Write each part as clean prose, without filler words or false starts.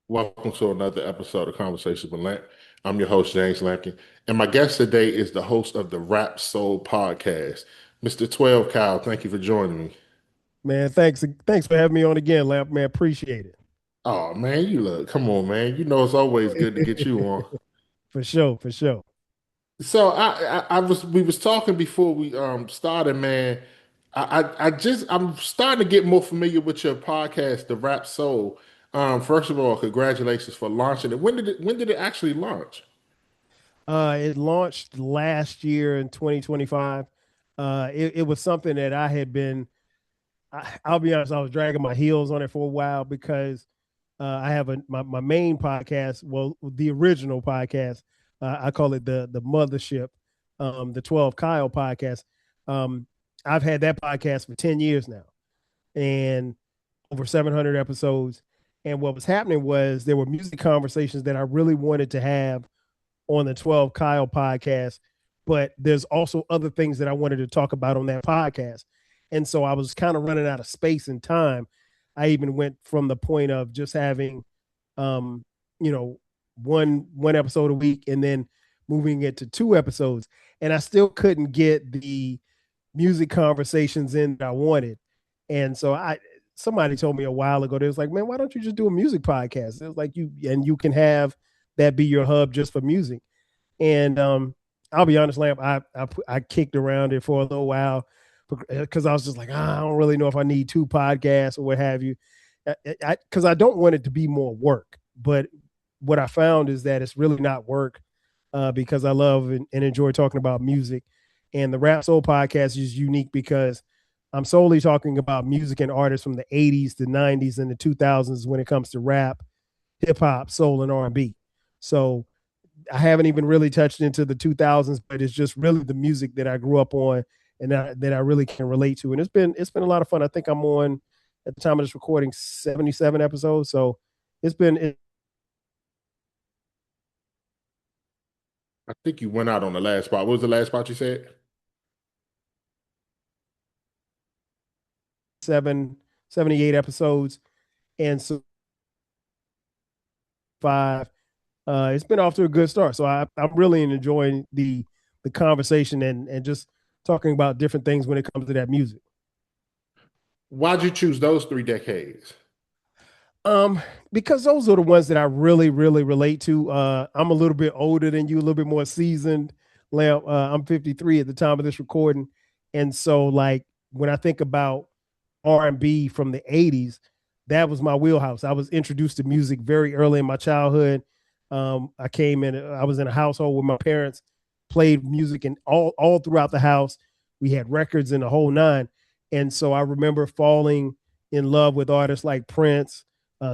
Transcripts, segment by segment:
Welcome to another episode of Conversations with Lamp. I'm your host, James Lampkin, and my guest today is the host of the Rap Soul podcast, Mr. 12 Kyle. Thank you for joining me. Man, thanks for having me on again, Lamp. Man, appreciate Oh man, you look, come on, man. You know it's always good to get you on. it. For sure, for sure. So we was talking before we started, man. I'm starting to get more familiar with your podcast, The Rap Soul. First of all, congratulations for launching it. When did it actually launch? It launched last year in 2025. It was something that I had been. I'll be honest, I was dragging my heels on it for a while because I have my main podcast. Well, the original podcast, I call it the mothership, the 12 Kyle podcast. Um, I've had that podcast for 10 years now, and over 700 episodes. And what was happening was there were music conversations that I really wanted to have on the 12 Kyle podcast, but there's also other things that I wanted to talk about on that podcast. And so I was kind of running out of space and time. I even went from the point of just having um, you know, one episode a week and then moving it to two episodes. And I still couldn't get the music conversations in that I wanted. And so I somebody told me a while ago, they was like, man, why don't you just do a music podcast? It was like you can have that be your hub just for music. And I'll be honest, Lamp, I kicked around it for a little while because I was just like, I don't really know if I need two podcasts or what have you. Because I don't want it to be more work. But what I found is that it's really not work because I love and enjoy talking about music. And the Rap Soul podcast is unique because I'm solely talking about music and artists from the 80s, the 90s, and the 2000s when it comes to rap, hip hop, soul, and R&B. So I haven't even really touched into the 2000s, but it's just really the music that I grew up on and that I really can relate to. And it's been a lot of fun. I think I'm on at the time of this recording 77 episodes. So it's been I think you went out on the last spot. What was the last spot you said? 78 episodes, and so five. It's been off to a good start. So I'm really enjoying the conversation and just talking about different things when it comes to that music. Why'd you choose those 3 decades? Because those are the ones that I really, really relate to. I'm a little bit older than you, a little bit more seasoned. Lamp, I'm 53 at the time of this recording, and so like when I think about R&B from the 80s, that was my wheelhouse. I was introduced to music very early in my childhood. I was in a household where my parents played music and all throughout the house. We had records in the whole nine. And so I remember falling in love with artists like Prince,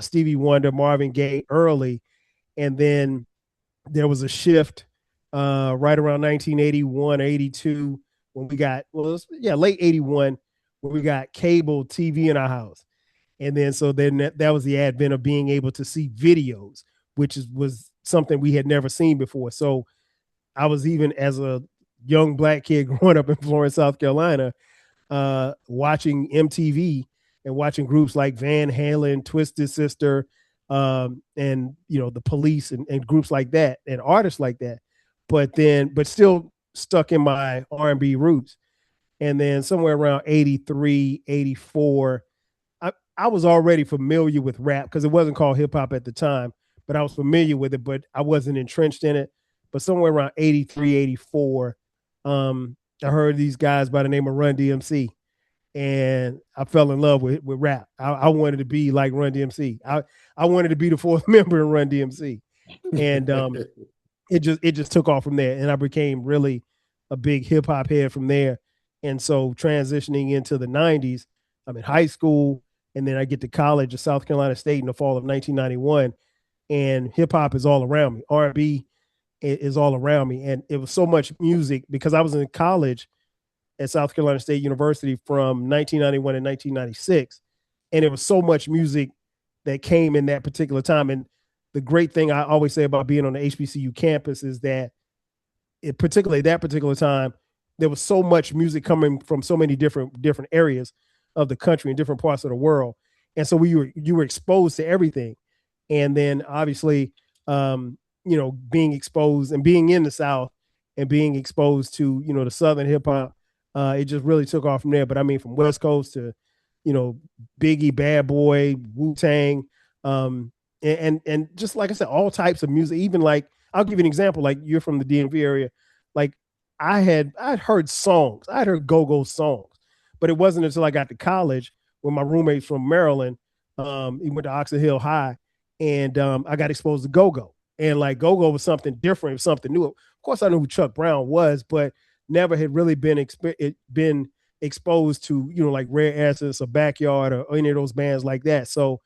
Stevie Wonder, Marvin Gaye early. And then there was a shift right around 1981, 82 when we got, well, it was, yeah, late 81 when we got cable TV in our house. And then so then that was the advent of being able to see videos, was something we had never seen before. So I was even as a young black kid growing up in Florence, South Carolina, watching MTV and watching groups like Van Halen, Twisted Sister, and the Police and groups like that and artists like that. But still stuck in my R&B roots. And then somewhere around 83, 84, I was already familiar with rap because it wasn't called hip hop at the time, but I was familiar with it, but I wasn't entrenched in it. But somewhere around 83, 84, I heard these guys by the name of Run DMC, and I fell in love with rap. I wanted to be like Run DMC. I wanted to be the fourth member in Run DMC, and it just took off from there, and I became really a big hip hop head from there. And so transitioning into the 90s, I'm in high school, and then I get to college at South Carolina State in the fall of 1991, and hip hop is all around me. R&B is all around me, and it was so much music because I was in college at South Carolina State University from 1991 and 1996, and it was so much music that came in that particular time. And the great thing I always say about being on the HBCU campus is that, particularly that particular time, there was so much music coming from so many different areas of the country and different parts of the world, and so you were exposed to everything. And then obviously, being exposed and being in the South and being exposed to, the Southern hip hop, it just really took off from there. But I mean, from West Coast to, Biggie, Bad Boy, Wu Tang, and just like I said, all types of music. Even like, I'll give you an example. Like, you're from the DMV area, like I'd heard songs, I'd heard go-go songs, but it wasn't until I got to college when my roommates from Maryland, he went to Oxon Hill High, and I got exposed to go-go, and like go-go was something different, something new. Of course, I knew who Chuck Brown was, but never had really been exposed to, like Rare Essence or Backyard or any of those bands like that. So,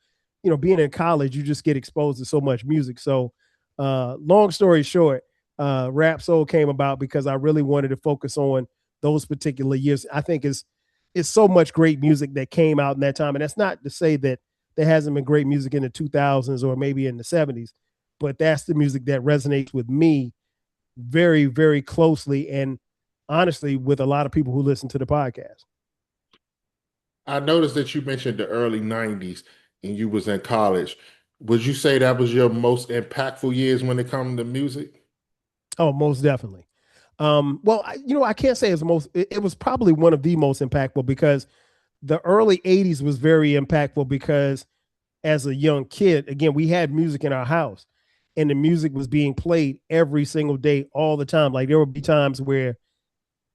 being in college, you just get exposed to so much music. So, long story short, Rap Soul came about because I really wanted to focus on those particular years. I think it's so much great music that came out in that time, and that's not to say that there hasn't been great music in the 2000s or maybe in the 70s, but that's the music that resonates with me very, very closely, and honestly, with a lot of people who listen to the podcast. I noticed that you mentioned the early 90s and you was in college. Would you say that was your most impactful years when it comes to music? Oh, most definitely. Well, I can't say it's most. It was probably one of the most impactful because the early '80s was very impactful because as a young kid, again, we had music in our house, and the music was being played every single day, all the time. Like, there would be times where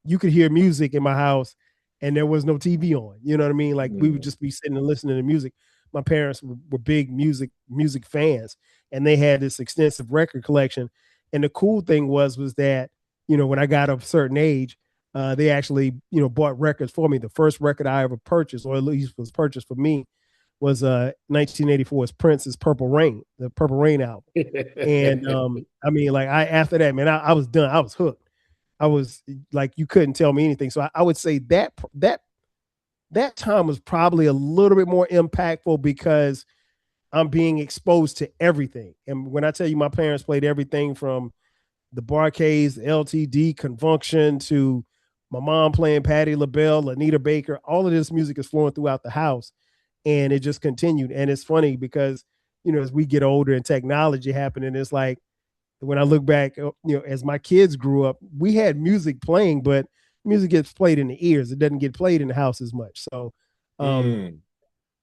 you could hear music in my house and there was no TV on. You know what I mean? Like, we would Mm. just be sitting and listening to music. My parents were big music fans, and they had this extensive record collection. And the cool thing was that, when I got of a certain age, they actually, bought records for me. The first record I ever purchased, or at least was purchased for me, was 1984's Prince's Purple Rain, the Purple Rain album. And I mean, like, I after that, man, I was done. I was hooked. I was like, you couldn't tell me anything. So I would say that time was probably a little bit more impactful because I'm being exposed to everything. And when I tell you, my parents played everything from the Bar-Kays, LTD, Convulsion, to my mom playing Patti LaBelle, Anita Baker. All of this music is flowing throughout the house, and it just continued. And it's funny because, as we get older and technology happening, it's like, when I look back, as my kids grew up, we had music playing, but music gets played in the ears. It doesn't get played in the house as much. So, Mm.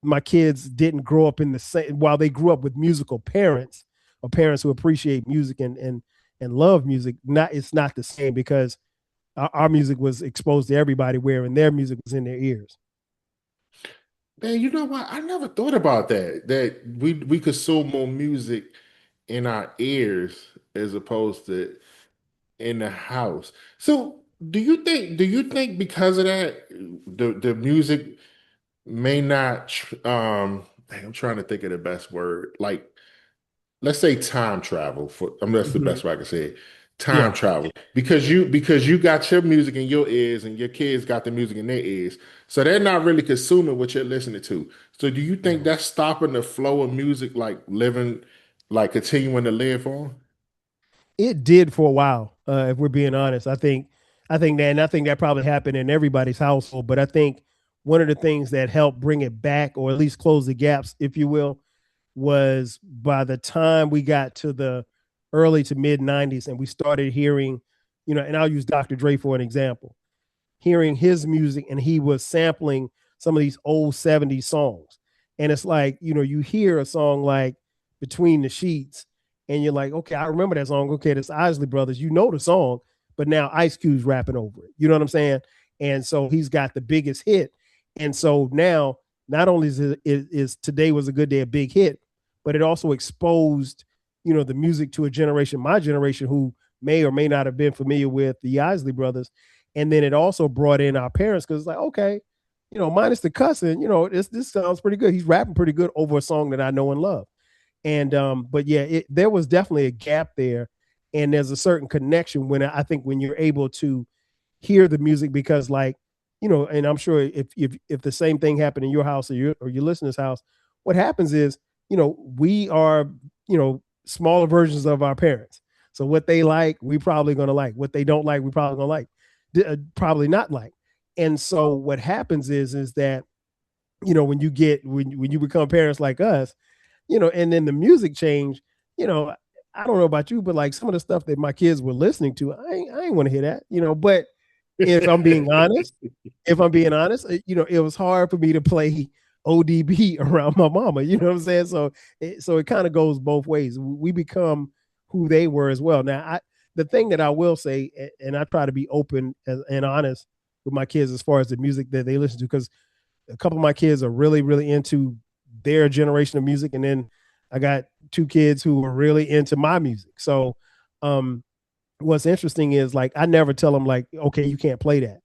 my kids didn't grow up in the same, while they grew up with musical parents or parents who appreciate music and love music. It's not the same because our music was exposed to everybody, wherein their music was in their ears. Man, you know what? I never thought about that. That we consume more music in our ears as opposed to in the house. So do you think because of that the music may not I'm trying to think of the best word. Like, let's say time travel for that's the Mhm. best way I can say it. Yeah. Time travel. Because you got your music in your ears and your kids got the music in their ears. So they're not really consuming what you're listening to. So do you think Mhm. that's stopping the flow of music like living like continuing to live on? It did for a while. If we're being honest, I think that probably happened in everybody's household. But I think one of the things that helped bring it back, or at least close the gaps, if you will, was by the time we got to the early to mid '90s, and we started hearing, and I'll use Dr. Dre for an example, hearing his music, and he was sampling some of these old '70s songs, and it's like, you hear a song like Between the Sheets, and you're like, okay, I remember that song. Okay, that's Isley Brothers. You know the song, but now Ice Cube's rapping over it. You know what I'm saying? And so he's got the biggest hit. And so now, not only is Today Was a Good Day a big hit, but it also exposed, the music to a generation, my generation, who may or may not have been familiar with the Isley Brothers. And then it also brought in our parents because it's like, okay, minus the cussing, this sounds pretty good. He's rapping pretty good over a song that I know and love. And but yeah, there was definitely a gap there, and there's a certain connection when I think when you're able to hear the music because, like, and I'm sure if the same thing happened in your house or your listener's house, what happens is, we are, smaller versions of our parents. So what they like, we probably gonna like. What they don't like, we probably gonna like. Probably not like. And so what happens is that, when you become parents like us, and then the music change, I don't know about you, but like some of the stuff that my kids were listening to, I ain't want to hear that, but if I'm being honest, it was hard for me to play ODB around my mama. You know what I'm saying? So it kind of goes both ways. We become who they were as well. Now, the thing that I will say, and I try to be open and honest with my kids as far as the music that they listen to, because a couple of my kids are really, really into their generation of music, and then I got two kids who are really into my music. So, what's interesting is like I never tell them like, okay, you can't play that.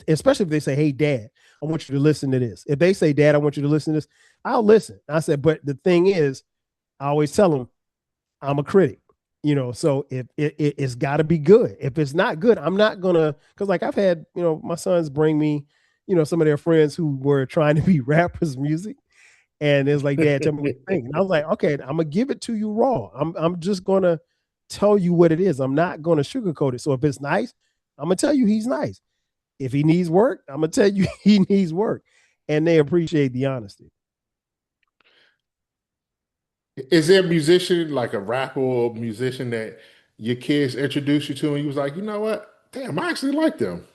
Especially if they say, "Hey, Dad, I want you to listen to this." If they say, "Dad, I want you to listen to this," I'll listen. I said, but the thing is, I always tell them I'm a critic. So if it's got to be good. If it's not good, I'm not gonna. Because like I've had my sons bring me some of their friends who were trying to be rappers music, and it's like, Dad, tell me what you think. And I was like, okay, I'm gonna give it to you raw. I'm just gonna tell you what it is. I'm not gonna sugarcoat it. So if it's nice, I'm gonna tell you he's nice. If he needs work, I'm gonna tell you he needs work. And they appreciate the honesty. Is there a musician, like a rapper or musician that your kids introduced you to and you was like, you know what? Damn, I actually like them.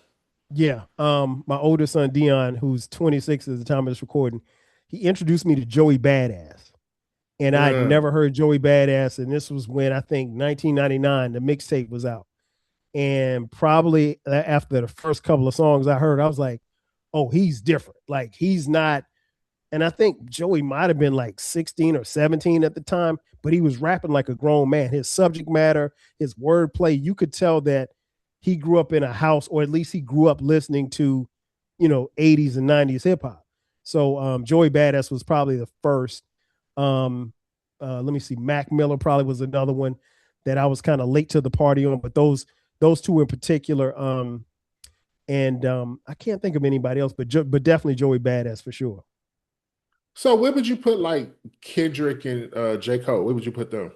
Yeah. My older son Dion, who's 26 at the time of this recording, he introduced me to Joey Badass. And I'd Uh, never heard Joey Badass. And this was when I think 1999, the mixtape was out. And probably after the first couple of songs I heard, I was like, oh, he's different. Like he's not. And I think Joey might have been like 16 or 17 at the time, but he was rapping like a grown man. His subject matter, his wordplay, you could tell that he grew up in a house, or at least he grew up listening to, 80s and 90s hip hop. So Joey Badass was probably the first. Let me see, Mac Miller probably was another one that I was kind of late to the party on, but those two in particular. And I can't think of anybody else, but definitely Joey Badass for sure. so where would you put like Kendrick and J. Cole? Where would you put them?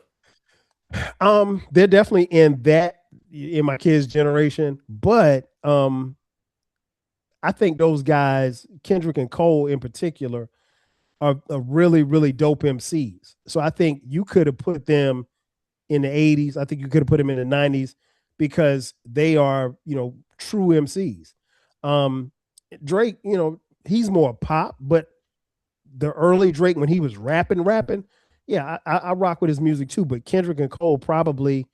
They're definitely in my kids' generation, but I think those guys, Kendrick and Cole in particular, are really, really dope MCs. So I think you could have put them in the 80s. I think you could have put them in the 90s because they are, true MCs. Um, Drake, he's more pop, but the early Drake when he was rapping, yeah, I rock with his music too. But Kendrick and Cole probably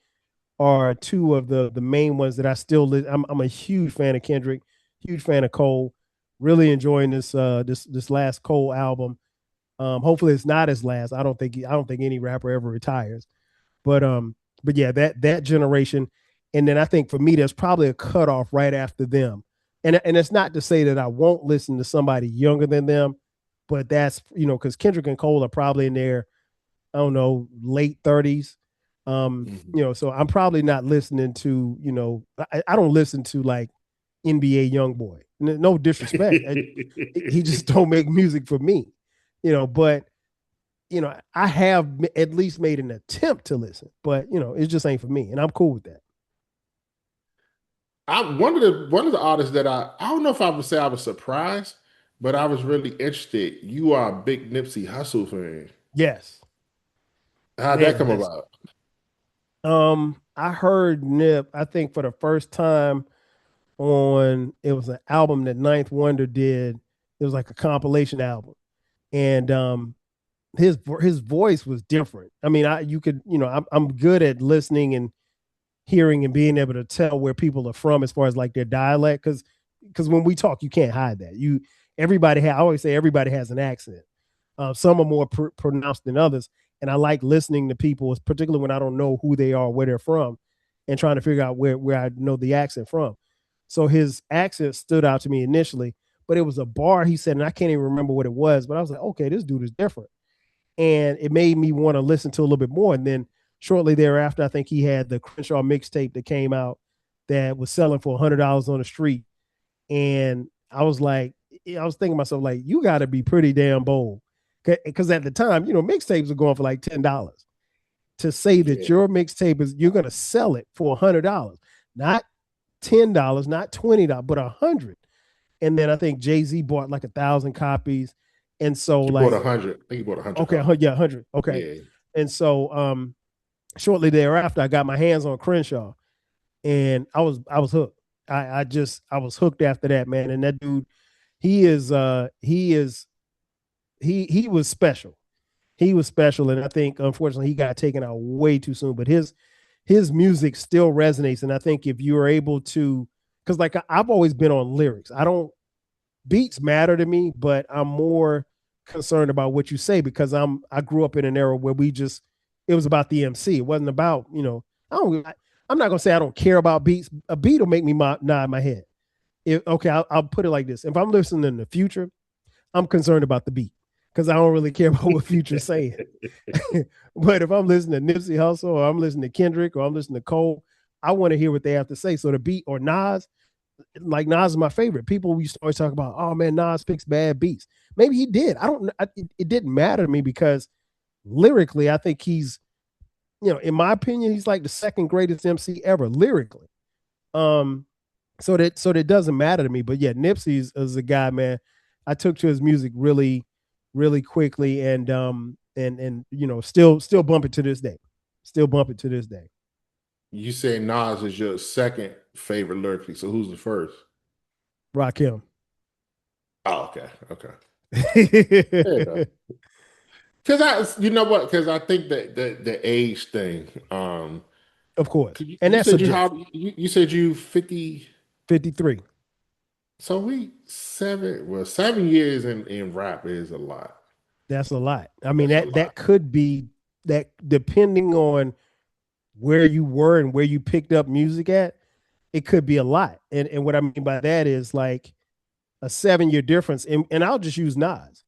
are two of the main ones that I still. I'm a huge fan of Kendrick, huge fan of Cole. Really enjoying this last Cole album. Hopefully it's not his last. I don't think any rapper ever retires. But yeah, that generation, and then I think for me, there's probably a cutoff right after them. And it's not to say that I won't listen to somebody younger than them, but that's because Kendrick and Cole are probably in their, I don't know, late 30s. Mhm. So I'm probably not listening to, I don't listen to like NBA young boy. No disrespect. He just don't make music for me. But I have at least made an attempt to listen, but it just ain't for me. And I'm cool with that. One of the artists that I don't know if I would say I was surprised, but I was really interested. You are a big Nipsey Hussle fan. Yes. How'd that Man, come listen. about? I heard Nip, I think for the first time on it was an album that Ninth Wonder did. It was like a compilation album. And his voice was different. I mean, you could, I'm good at listening and hearing and being able to tell where people are from as far as like their dialect, because when we talk, you can't hide that. I always say everybody has an accent. Some are more pronounced than others, and I like listening to people, particularly when I don't know who they are, where they're from, and trying to figure out where I know the accent from. So his accent stood out to me initially, but it was a bar he said, and I can't even remember what it was, but I was like, okay, this dude is different, and it made me want to listen to a little bit more. And then shortly thereafter, I think he had the Crenshaw mixtape that came out that was selling for $100 on the street, and I was thinking to myself like, you got to be pretty damn bold, because at the time, mixtapes are going for like $10. To say that Yeah. your mixtape you're going to sell it for $100, not $10, not $20, but $100. And then I think Jay-Z bought like 1,000 copies, And so He bought like, 100. I think he bought 100 okay, copies. yeah, 100. Okay. Yeah. And so shortly thereafter, I got my hands on Crenshaw, and I was hooked. I was hooked after that, man. And that dude, he was special. He was special, and I think unfortunately he got taken out way too soon. But his music still resonates, and I think if you are able to, because like I've always been on lyrics. I don't beats matter to me, but I'm more concerned about what you say because I grew up in an era where we just it was about the MC. It wasn't about I'm not gonna say I don't care about beats. A beat will make me nod my head. Okay, I'll put it like this: if I'm listening in the future, I'm concerned about the beat because I don't really care about what Future's saying. But if I'm listening to Nipsey Hussle or I'm listening to Kendrick or I'm listening to Cole, I want to hear what they have to say. So the beat or Nas, like Nas is my favorite. People used to always talk about, oh man, Nas fixed bad beats. Maybe he did. I don't. It didn't matter to me because lyrically, I think he's, in my opinion, he's like the second greatest MC ever lyrically. Um, so that doesn't matter to me. But yeah, Nipsey is a guy, man. I took to his music really, really quickly, and still bump it to this day. Still bump it to this day. You say Nas is your second favorite lyrically. So who's the first? Rakim. Oh, okay. Okay. Yeah. Because you know what? Because I think that the age thing. Of course, and You that's said you subjective. how you said you 50. 53. So we 7 years in rap is a lot. That's a lot. I mean, That's a that lot. could be that depending on where you were and where you picked up music at, it could be a lot. And what I mean by that is like a 7 year difference. And I'll just use Nas.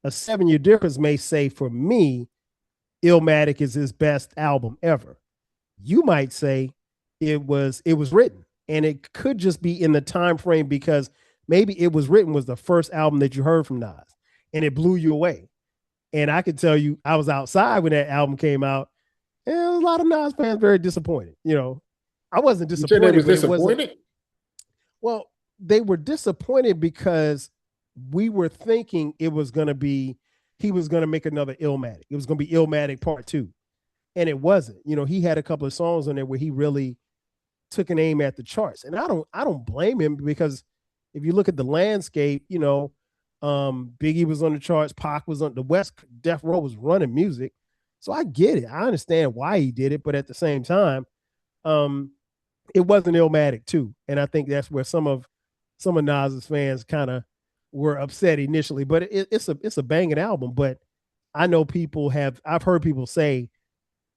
A 7 year difference may say for me, Illmatic is his best album ever. You might say it was written. And it could just be in the time frame because maybe it was written was the first album that you heard from Nas and it blew you away. And I can tell you, I was outside when that album came out, and a lot of Nas fans very disappointed. I wasn't You said they disappointed, was but it wasn't. disappointed. Well, they were disappointed because we were thinking it was going to be he was going to make another Illmatic. It was going to be Illmatic Part Two, and it wasn't. He had a couple of songs on there where he really took an aim at the charts, and I don't blame him because if you look at the landscape, Biggie was on the charts, Pac was on the West, Death Row was running music, so I get it. I understand why he did it, but at the same time, um, it wasn't Illmatic too, and I think that's where some of Nas's fans kind of were upset initially. But it's a banging album. But I know I've heard people say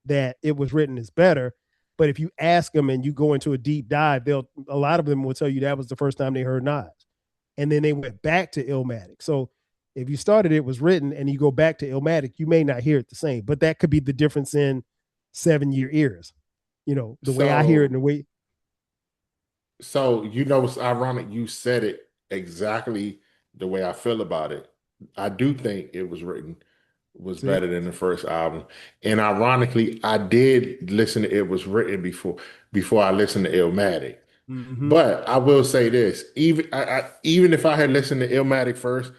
that it was written as better. But if you ask them and you go into a deep dive, a lot of them will tell you that was the first time they heard Nas, and then they went back to Illmatic. So if you started it was written and you go back to Illmatic, you may not hear it the same. But that could be the difference in 7 year ears. The way I hear it and So the way. it's ironic you said it exactly the way I feel about it. I do think it was See. better than the first album. And ironically, I did listen to It Was Written before I listened to Illmatic. Mm-hmm. But I will say this, even if I had listened to Illmatic first,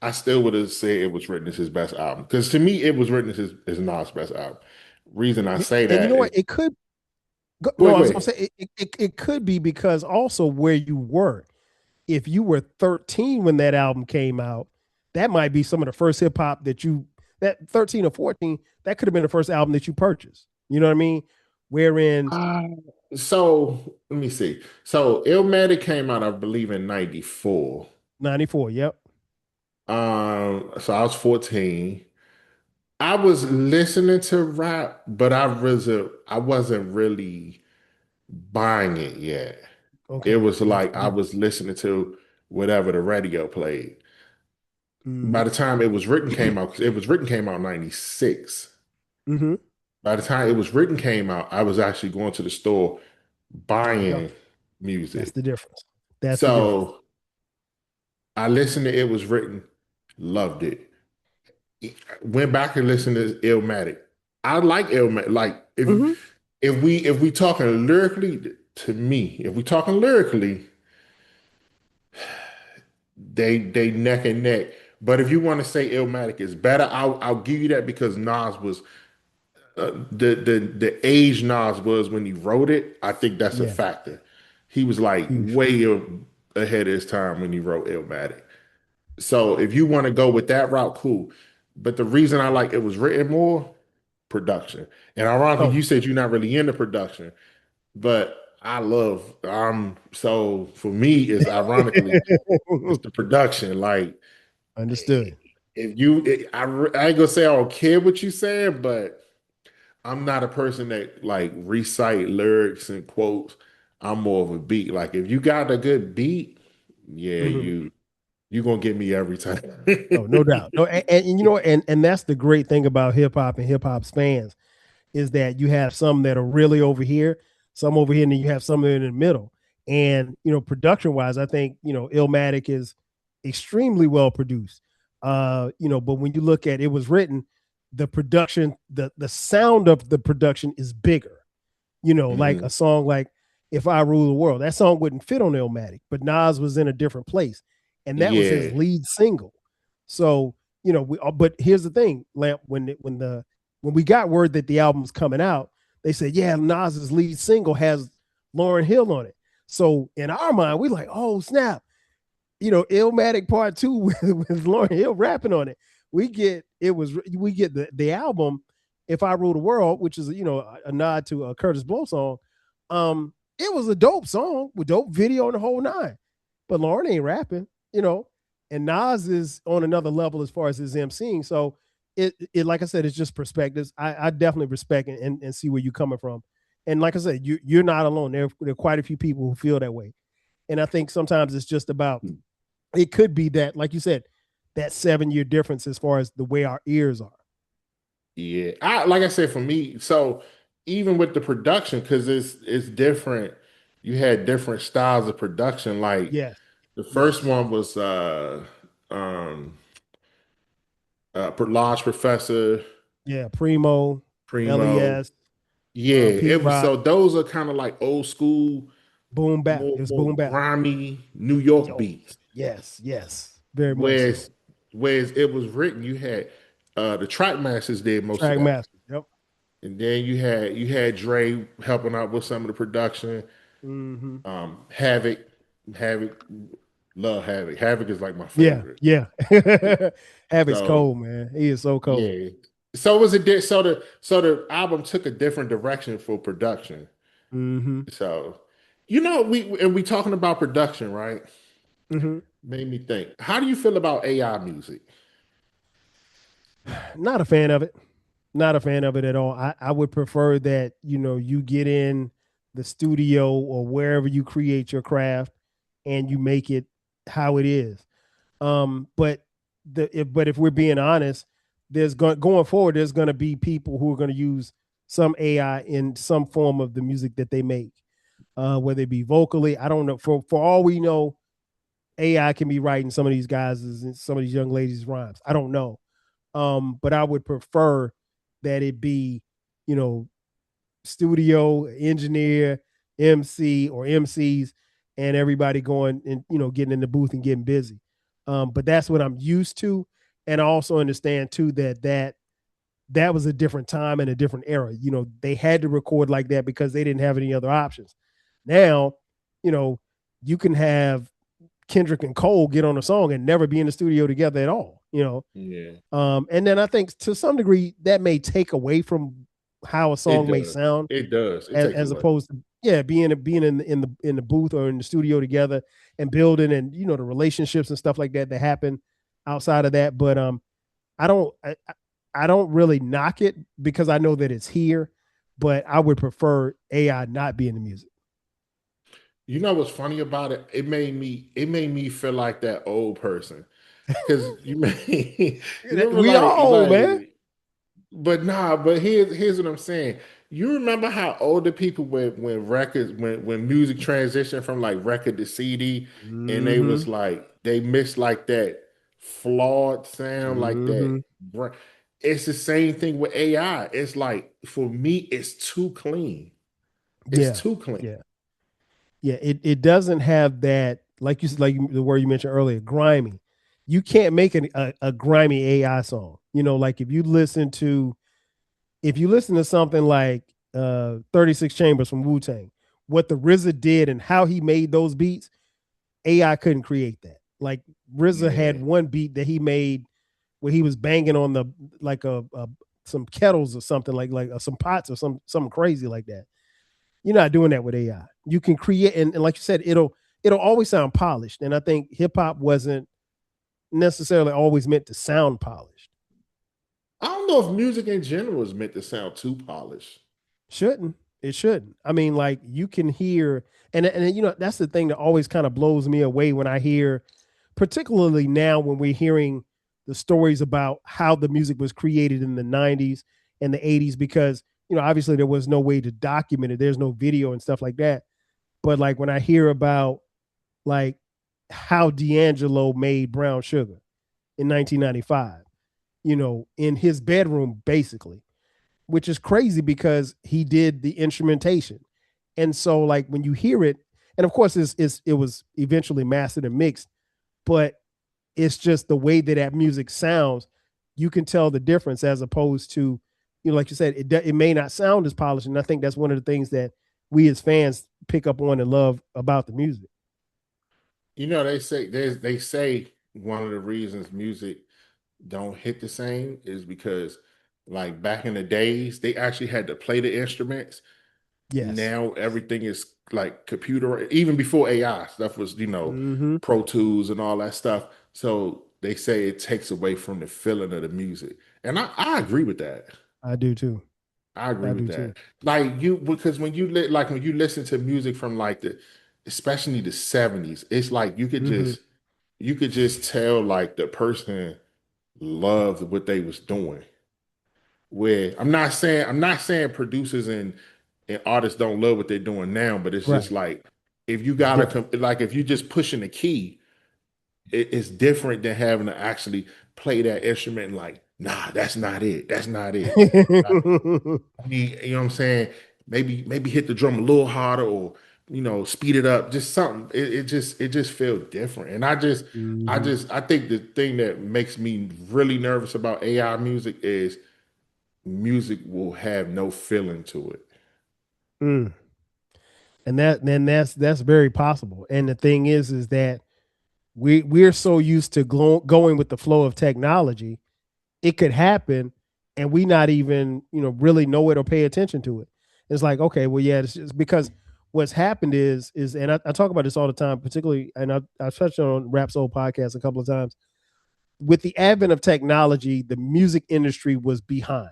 I still would have said It Was Written as his best album. Because to me, It Was Written as Nas' best album. Reason I say And you that know is what? It could no, wait, I was gonna wait. say it could be because also where you were. If you were 13 when that album came out, that might be some of the first hip hop that 13 or 14, that could have been the first album that you purchased. You know what I mean? Wherein Uh, so let me see. So Illmatic came out, I believe, in 94. 94, yep. So I was 14. I was listening to rap, but I wasn't really buying it yet. It Okay. was That's like the I was difference. listening to whatever the radio played. By Mm-hmm. the time It Was Written came out, because It Was Written came out in 96. Mm-hmm. By the time It Was Written came out, I was actually going to the store There you go. buying That's music. the difference. That's the difference. So I listened to It Was Written, loved it. Went back and listened to Illmatic. I like Illmatic. Like Mm-hmm. if we talking lyrically, to me, if we talking lyrically, they neck and neck. But if you want to say Illmatic is better, I'll give you that because Nas was the age Nas was when he wrote it. I think that's a Yeah, factor. He was like huge. way ahead of his time when he wrote Illmatic. So if you want to go with that route, cool. But the reason I like it was written more production. And ironically, Oh, you said you're not really into production, but I love so for me it's ironically it's the production. Like understood. if you I ain't gonna say I don't care what you saying, but I'm not a person that like recite lyrics and quotes. I'm more of a beat. Like if you got a good beat, yeah, Mhm. you gonna get me every time. Oh, no doubt. No, and you know, and that's the great thing about hip hop and hip hop's fans is that you have some that are really over here, some over here, and then you have some in the middle. And you know, production wise, I think you know Illmatic is extremely well produced. You know, but when you look at it was written, the production, the sound of the production is bigger. You know, like Mhm. a song like "If I Rule the World," that song wouldn't fit on Illmatic, but Nas was in a different place, and that was his Yeah, lead single. So you know, but here's the thing, Lamp, when we got word that the album was coming out, they said, yeah, Nas's lead single has Lauryn Hill on it. So in our mind, we like, oh snap, you know, Illmatic Part Two with Lauryn Hill rapping on it. We get the album If I Rule the World, which is you know a nod to a Curtis Blow song. It was a dope song with dope video and the whole nine, but Lauryn ain't rapping, you know, and Nas is on another level as far as his MCing. So it like I said, it's just perspectives. I definitely respect and see where you're coming from. And like I said, you're not alone. There are quite a few people who feel that way. And I think sometimes it's just about it could be that, like you said, that 7 year difference as far as the way our ears are. yeah. I like I said for me, so even with the production, because it's different, you had different styles of production. Like Yes, the first yes, one was um Large Professor, yeah. Primo, Primo. Les, Yeah, Pete it was Rock, so those are kind of like old school, Boom Bap. more It was more Boom Bap. grimy New York Yo, beats. yes, yes, very much so. Whereas whereas it was written, you had the track masters did most of that. Trackmaster. Yep. And then you had Dre helping out with some of the production. Mm-hmm. Havoc, Havoc, love Havoc. Havoc is like my Yeah, favorite. yeah. Havoc's So cold, man. He is so cold. yeah. So it was so the album took a different direction for production. Mm-hmm. So we talking about production, right? Mm-hmm. Made me think. How do you feel about AI music? Not a fan of it. Not a fan of it at all. I would prefer that, you know, you get in the studio or wherever you create your craft and you make it how it is. But if we're being honest, going forward, there's going to be people who are going to use some AI in some form of the music that they make, whether it be vocally. I don't know. For all we know, AI can be writing some of these guys and some of these young ladies' rhymes. I don't know. But I would prefer that it be, you know, studio engineer, MC or MCs, and everybody going and you know getting in the booth and getting busy. But that's what I'm used to, and I also understand too that was a different time and a different era. You know, they had to record like that because they didn't have any other options. Now, you know, you can have Kendrick and Cole get on a song and never be in the studio together at all. You know, Yeah, and then I think to some degree that may take away from how a it song may does. sound, It does. It takes as away. opposed to yeah being in the booth or in the studio together and building and you know the relationships and stuff like that that happen outside of that. But I don't I don't really knock it because I know that it's here, but I would prefer AI not be in the music. You know what's funny about it? It made me feel like that old person. Because you remember We all man. but nah, but here's what I'm saying. You remember how older people when records when music transitioned from like record to CD and they Mm-hmm. was like they missed like that flawed sound like that. Mm-hmm. It's the same thing with AI. It's like for me, it's too clean. It's Yeah. too clean. Yeah. Yeah, it doesn't have that like the word you mentioned earlier, grimy. you can't make a grimy AI song. Like if you listen to something like 36 Chambers from Wu-Tang, what the RZA did and how he made those beats, AI couldn't create that. Like RZA had Yeah. one beat that he made where he was banging on the like some kettles or something like some pots or something crazy like that. You're not doing that with AI. You can create and like you said, it'll always sound polished. And I think hip hop wasn't necessarily always meant to sound polished. I don't know if music in general is meant to sound too polished. Shouldn't. It shouldn't. I mean, like you can hear, and that's the thing that always kind of blows me away when I hear, particularly now when we're hearing the stories about how the music was created in the '90s and the '80s, because obviously there was no way to document it. There's no video and stuff like that. But like when I hear about like how D'Angelo made Brown Sugar in 1995, in his bedroom basically, which is crazy because he did the instrumentation. And so like when you hear it, and of course it was eventually mastered and mixed, but it's just the way that music sounds, you can tell the difference as opposed to, like you said, it may not sound as polished. And I think that's one of the things that we as fans pick up on and love about the music. They say one of the reasons music don't hit the same is because like back in the days, they actually had to play the instruments. Yes. Now everything is like computer, even before AI stuff was, Mm-hmm. Pro Tools and all that stuff. So they say it takes away from the feeling of the music. And I agree with that. I do too. I agree I with do too. that. Like because when you listen to music from like especially the 70s, it's like Mm-hmm. you could just tell like the person loved what they was doing. Where I'm not saying producers and artists don't love what they're doing now, but it's just Right. like if you It's gotta different. like if you're just pushing the key, it's different than having to actually play that instrument and like, nah, that's not it. That's not it. Like, I mean, you know what I'm saying? Maybe hit the drum a little harder or speed it up. Just something. It just feels different. And Mm-hmm. I think the thing that makes me really nervous about AI music is music will have no feeling to it. Mm. And that's very possible. And the thing is that we're so used to going with the flow of technology, it could happen, and we not even really know it or pay attention to it. It's like, okay, well, yeah, it's just because what's happened is, and I talk about this all the time, particularly, and I've touched on Rap Soul podcast a couple of times. With the advent of technology, the music industry was behind.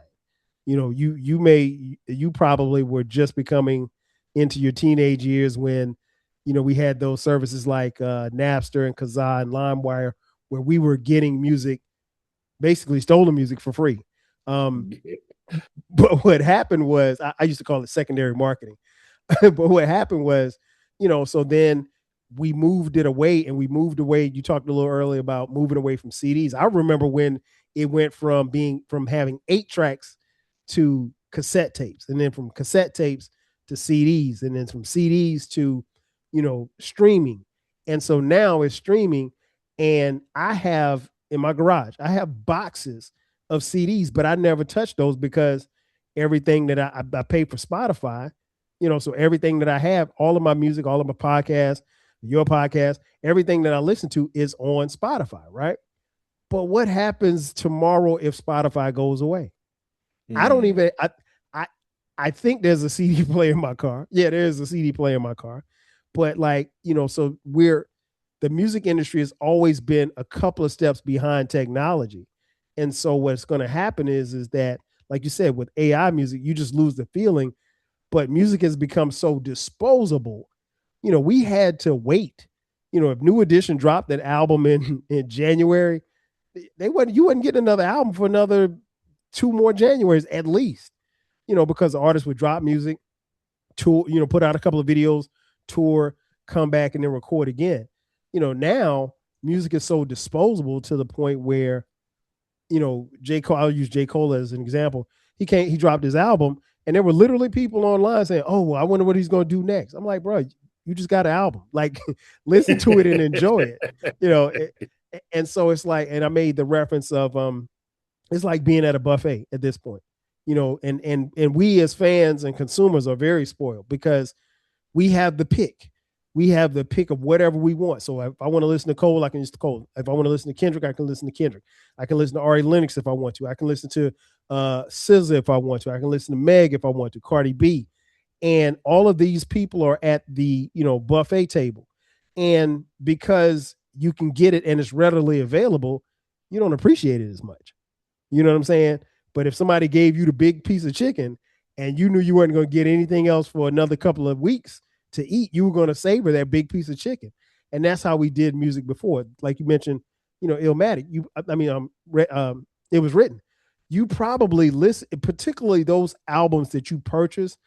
You probably were just becoming into your teenage years when we had those services like Napster and Kazaa and LimeWire, where we were getting music, basically stolen music for free. um, but what happened was, I used to call it secondary marketing. But what happened was, so then we moved it away, and we moved away. You talked a little earlier about moving away from CDs. I remember when it went from having 8 tracks to cassette tapes, and then from cassette tapes to CDs, and then from CDs to streaming. And so now it's streaming, and I have in my garage, I have boxes of CDs, but I never touch those because everything that I pay for Spotify, so everything that I have, all of my music, all of my podcasts, your podcast, everything that I listen to is on Spotify, right? But what happens tomorrow if Spotify goes away? I don't Mm. even I I think there's a CD player in my car. Yeah, there's a CD player in my car. But like, so the music industry has always been a couple of steps behind technology. And so what's going to happen is that, like you said, with AI music, you just lose the feeling. But music has become so disposable. We had to wait. If New Edition dropped that album in January, you wouldn't get another album for another 2 more Januaries at least. Because the artists would drop music, tour, put out a couple of videos, tour, come back, and then record again. Now music is so disposable to the point where, J. Cole, I'll use J. Cole as an example. He dropped his album, and there were literally people online saying, "Oh, well, I wonder what he's going to do next." I'm like, bro, you just got an album. Like, listen to it and enjoy it. You know, And so it's like, and I made the reference of it's like being at a buffet at this point, you know, and we as fans and consumers are very spoiled because we have the pick. We have the pick of whatever we want. So if I want to listen to Cole, I can listen to Cole. If I want to listen to Kendrick, I can listen to Kendrick. I can listen to Ari Lennox if I want to. I can listen to SZA if I want to. I can listen to Meg if I want to. Cardi B, and all of these people are at the buffet table, and because you can get it and it's readily available, you don't appreciate it as much. You know what I'm saying? But if somebody gave you the big piece of chicken and you knew you weren't going to get anything else for another couple of weeks to eat, you were going to savor that big piece of chicken. And that's how we did music before. Like you mentioned, Illmatic. It was written. You probably listen, particularly those albums that you purchased,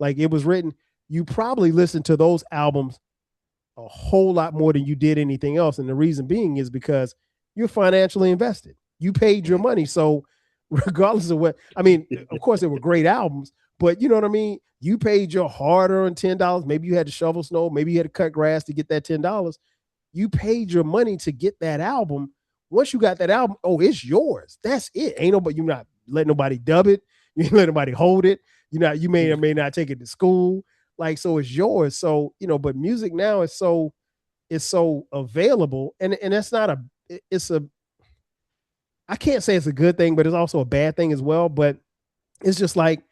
like it was written. You probably listened to those albums a whole lot more than you did anything else. And the reason being is because you're financially invested. You paid your money. So regardless of what, I mean, of course they were great albums, but you know what I mean? You paid your hard-earned $10. Maybe you had to shovel snow, maybe you had to cut grass to get that $10. You paid your money to get that album. Once you got that album, oh, it's yours. That's it. Ain't nobody, you're not letting nobody dub it. You ain't let nobody hold it. You may or may not take it to school. Like, so it's yours. So, but music now is so available. And that's not it's a, I can't say it's a good thing, but it's also a bad thing as well. But it's just like,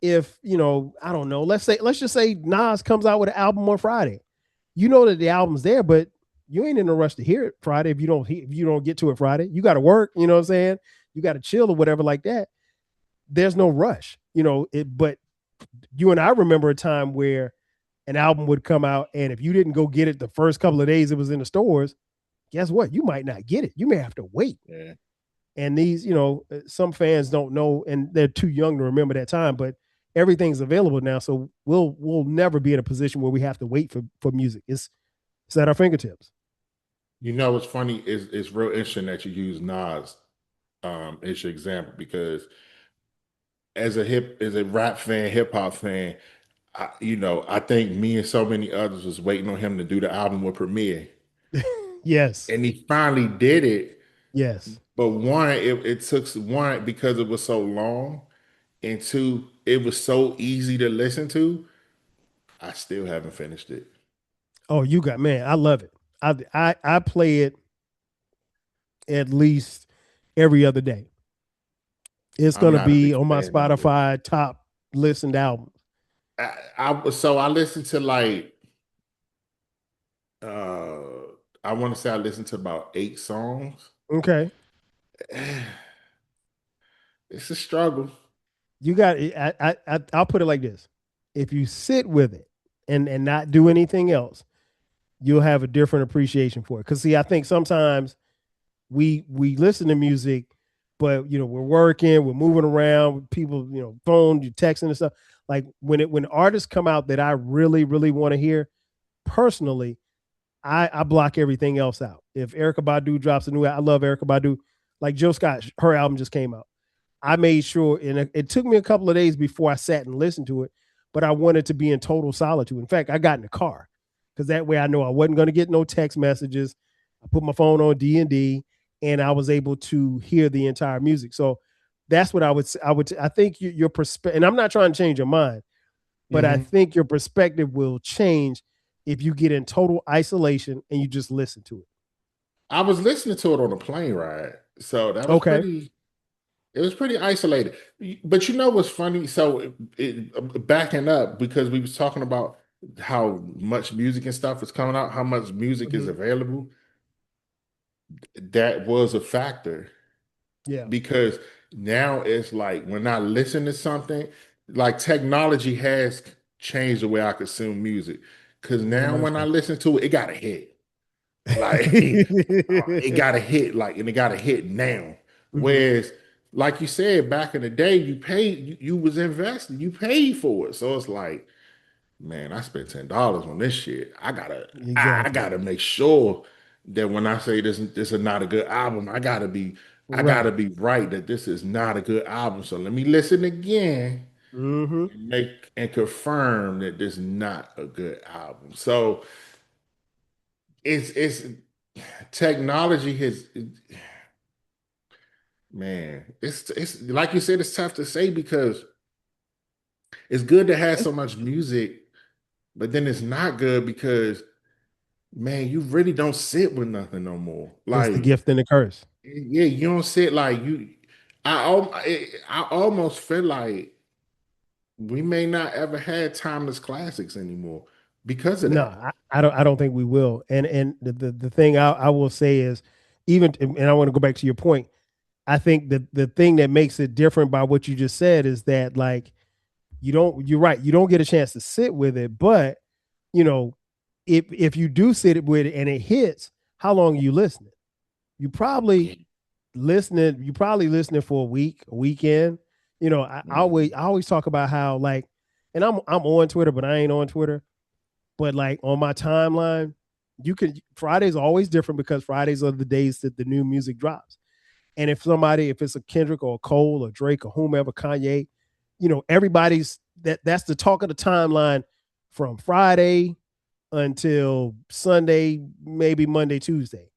if, I don't know, let's just say Nas comes out with an album on Friday. You know that the album's there, but you ain't in a rush to hear it Friday if you don't get to it Friday. You got to work, you know what I'm saying? You got to chill or whatever like that. There's no rush, but you and I remember a time where an album would come out, and if you didn't go get it the first couple of days it was in the stores, guess what? You might not get it. You may have to wait. Yeah. And these, some fans don't know, and they're too young to remember that time, but everything's available now. So we'll never be in a position where we have to wait for music. It's at our fingertips. What's funny is it's real interesting that you use Nas as your example, because as a rap fan, hip hop fan, I think me and so many others was waiting on him to do the album with Premier, Yes. and he finally did it. Yes. But one, it took one because it was so long, and two, it was so easy to listen to. I still haven't finished it. Oh, man, I love it. I play it at least every other day. It's I'm gonna not a be big on my fan of it. Spotify top listened albums. I listened to like uh I want to say I listened to about 8 songs. Okay. It's a struggle. You got I'll put it like this. If you sit with it and not do anything else, you'll have a different appreciation for it. Cause see, I think sometimes we listen to music, but we're working, we're moving around, people, phone, you texting and stuff. Like when artists come out that I really, really want to hear, personally, I block everything else out. If Erykah Badu drops a new, I love Erykah Badu. Like Jill Scott, her album just came out. I made sure, and it took me a couple of days before I sat and listened to it, but I wanted to be in total solitude. In fact, I got in the car because that way I know I wasn't going to get no text messages. I put my phone on D&D, and I was able to hear the entire music. So that's what I think your perspective, and I'm not trying to change your mind, but I think your perspective will change if you get in total isolation and you just listen to it. I was listening to it on a plane ride, so that was Okay. pretty. It was pretty isolated. But you know what's funny? So backing up, because we was talking about how much music and stuff is coming out, how much music is Mm-hmm. available. That was a factor, Yeah. because now it's like when I listen to something, like technology has changed the way I consume music. Because Very now much when I so. listen to it, it got a hit. Like it got a hit, like, and it got a hit now. Mm-hmm. Whereas, like you said, back in the day, you paid, you was invested, you paid for it. So it's like, man, I spent $10 on this shit. I Exactly. gotta make sure that when I say this is not a good album, I gotta Right. be right that this is not a good album. So let me listen again Mm-hmm. and make and confirm that this is not a good album. So it's technology has, man, it's like you said, it's tough to say because it's good to have so much music, but then it's not good because man, you really don't sit with nothing no more. It's the Like, gift and the curse. yeah, you don't sit like you. I almost feel like we may not ever have timeless classics anymore because of No, that. I don't think we will. And the thing I will say is, even and I want to go back to your point. I think that the thing that makes it different by what you just said is that like you're right, you don't get a chance to sit with it, but you know, if you do sit with it and it hits, how long are you listening? You probably Yeah. you probably listening for a week, a weekend. You know, Mhm. I always talk about how like, and I'm on Twitter, but I ain't on Twitter. But like on my timeline, you can Fridays are always different because Fridays are the days that the new music drops. And if it's a Kendrick or a Cole or Drake or whomever, Kanye, you know, everybody's that's the talk of the timeline from Friday until Sunday, maybe Monday, Tuesday.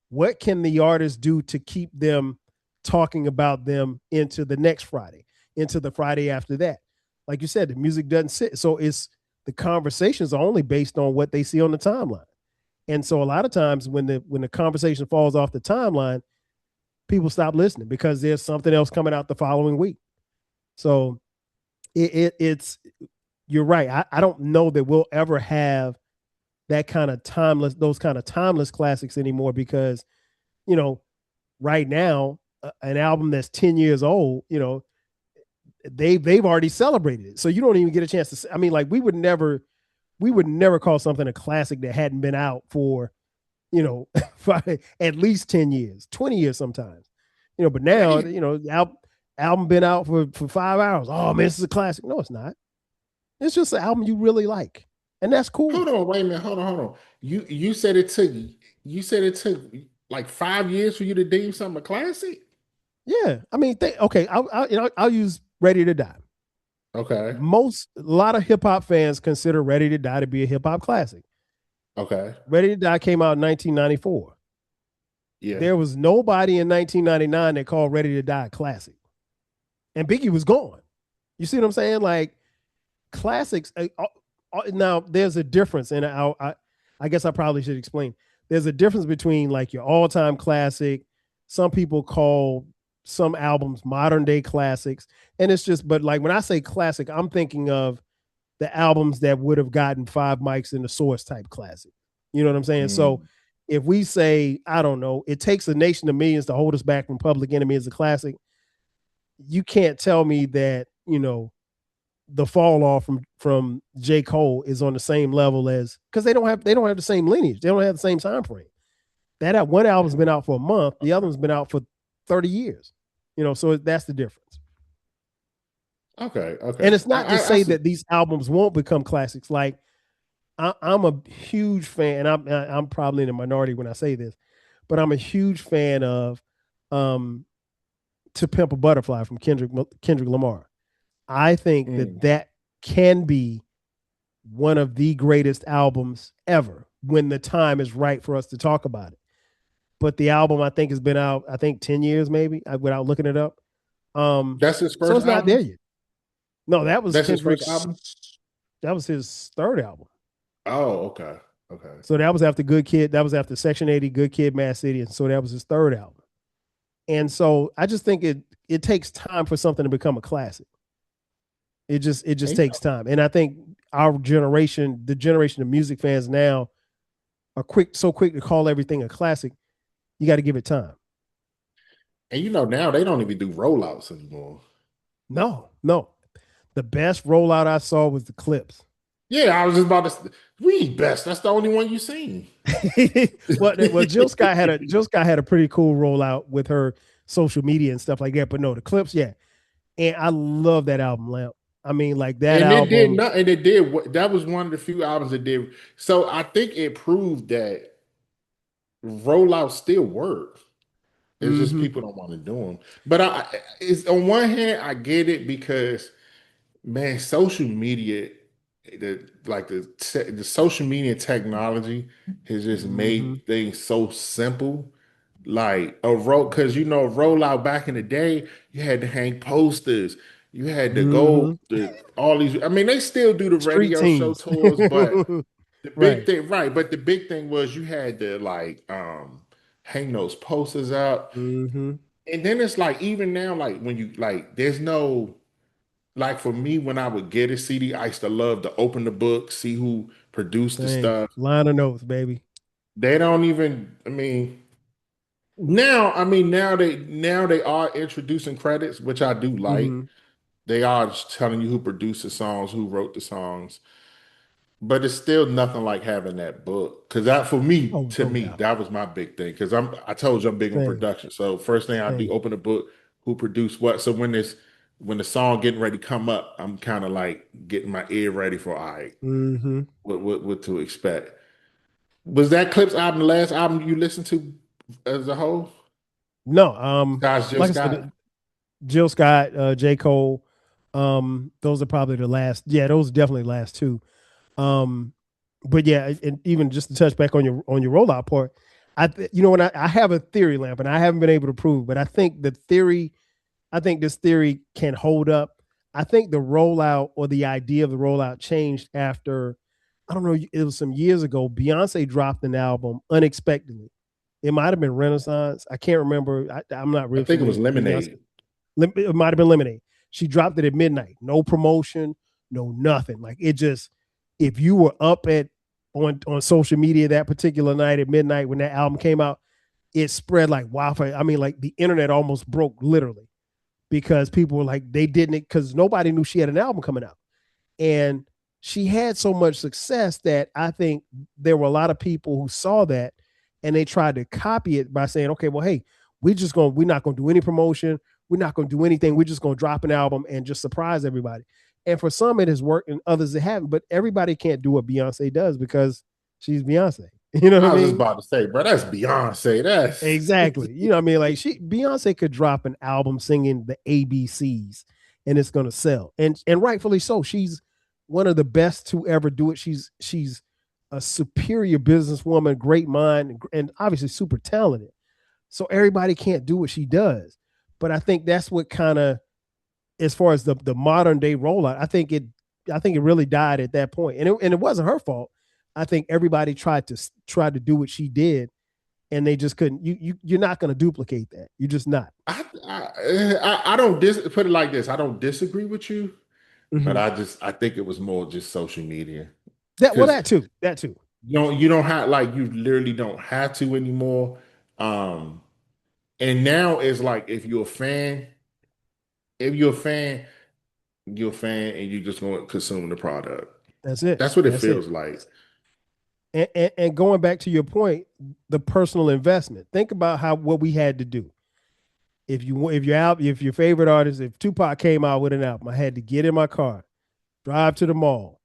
What can the artist do to keep them talking about them into the next Friday, into the Friday after that? Like you said, the music doesn't sit. So it's the conversations are only based on what they see on the timeline. And so a lot of times when the conversation falls off the timeline, people stop listening because there's something else coming out the following week. So it's you're right. I don't know that we'll ever have that kind of timeless those kind of timeless classics anymore because you know right now an album that's 10 years old, you know, they've already celebrated it. So you don't even get a chance to I mean like we would never call something a classic that hadn't been out for, you know, at least 10 years, 20 years sometimes. You know, but now, Hey, you know, album been out for 5 hours. Oh man, this is a classic. No, it's not. It's just an album you really like. And that's cool. hold on, wait a minute, hold on. You said it took like 5 years for you to deem something a classic? Yeah. I mean, okay, I'll use Ready to Die. Okay, A lot of hip hop fans consider Ready to Die to be a hip hop classic. okay, Ready to Die came out in 1994. yeah. There was nobody in 1999 that called Ready to Die a classic. And Biggie was gone. You see what I'm saying? Like classics. Now there's a difference, and I guess I probably should explain. There's a difference between like your all-time classic. Some people call some albums modern day classics, and it's just. But like when I say classic, I'm thinking of the albums that would have gotten five mics in the source type classic. You know what I'm saying? So Mm. if we say, I don't know, it takes a nation of millions to hold us back from Public Enemy as a classic, you can't tell me that, you know, the fall off from J. Cole is on the same level as because they don't have the same lineage. They don't have the same time frame. That one album's been out for a month, the other one's been out for 30 years. You know, so that's the difference. Okay, And okay. it's not to I say see. that these albums won't become classics. Like I'm a huge fan, and I'm probably in the minority when I say this, but I'm a huge fan of um, "To Pimp a Butterfly" from Kendrick Lamar. I think that Mm. that can be one of the greatest albums ever when the time is right for us to talk about it. But the album I think has been out, I think 10 years maybe, without looking it up. That's his So first it's not there album? yet. No, that was That's his first Kendrick's album? that was his third album. Oh, okay. Okay. So that was after Good Kid, that was after Section 80, Good Kid, Mad City, and so that was his third album. And so I just think it takes time for something to become a classic. It just And, takes time. And I think our generation, the generation of music fans now are quick to call everything a classic. You got to give it time. and you know now they don't even do rollouts anymore. No, no. The best rollout I saw was the Clips. Yeah, I was just about to. We best. That's the only one you seen. Well, Jill Scott had a pretty cool rollout with her social media and stuff like that. But no, the Clips, yeah. And I love that album, Lamp. I mean, like that And it did album. not. And it did. That was one of the few albums that did. So I think it proved that rollouts still work. It's just Mm-hmm. people don't want to do them. But it's on one hand I get it because man, social media. the social media technology has just Mm-hmm. made things so simple. Like a roll, because a rollout back in the day, you had to hang posters, you had to go Mm-hmm. to all these. I mean, they still do the Street radio show teams. tours, but the big Right. thing, right? But the big thing was you had to like hang those posters up, Mm-hmm. and then it's like even now, like when you like, there's no like for me when I would get a CD, I used to love to open the book, see who produced the Same. stuff. Line of notes, baby. They don't even. Now they are introducing credits, which I do like. Mm-hmm. They are just telling you who produced the songs, who wrote the songs, but it's still nothing like having that book. Because that for me, Oh, to no me, doubt. that was my big thing. Because I told you I'm big on Same. production. So first thing I do, Same. open the book, who produced what. So when the song getting ready to come up, I'm kind of like getting my ear ready for all right, Mm-hmm. what to expect. Was that Clips album the last album you listened to as a whole? No, Besides Jill like I Scott? said, Jill Scott, J. Cole, those are probably the last. Yeah, those are definitely the last two. Um, but yeah, and even just to touch back on your rollout part, when I have a theory, Lamp, and I haven't been able to prove, but I think this theory can hold up. I think the rollout or the idea of the rollout changed after, I don't know, it was some years ago. Beyonce dropped an album unexpectedly. It might have been Renaissance. I can't remember. I'm not I real think it familiar was with Beyonce. Lemonade. It might have been Lemonade. She dropped it at midnight. No promotion, no nothing. Like it just, if you were up at on social media that particular night at midnight when that album came out, it spread like wildfire. I mean, like the internet almost broke literally because people were like they didn't because nobody knew she had an album coming out, and she had so much success that I think there were a lot of people who saw that and they tried to copy it by saying, okay, well, hey, we're not gonna do any promotion, we're not gonna do anything, we're just gonna drop an album and just surprise everybody. And for some it has worked and others it haven't, but everybody can't do what Beyonce does because she's Beyonce. You know what I I was just mean? about to say, bro, that's Beyonce. That's Exactly. You know what I mean? Like Beyonce could drop an album singing the ABCs and it's gonna sell. And rightfully so. She's one of the best to ever do it. She's a superior businesswoman, great mind, and obviously super talented. So everybody can't do what she does. But I think that's what kind of, as far as the modern day rollout, I think it really died at that point. And it wasn't her fault. I think everybody tried to do what she did and they just couldn't. You're not going to duplicate that. You're just not. I don't put it like this. I don't disagree with you, but Mm-hmm. I think it was more just social media because That too. you don't have like you literally don't have to anymore. Um, and now it's like if you're a fan, and you just want to consume the product. That's it. That's what it That's it. feels like. And going back to your point, the personal investment. Think about how what we had to do. If your favorite artist, if Tupac came out with an album, I had to get in my car, drive to the mall,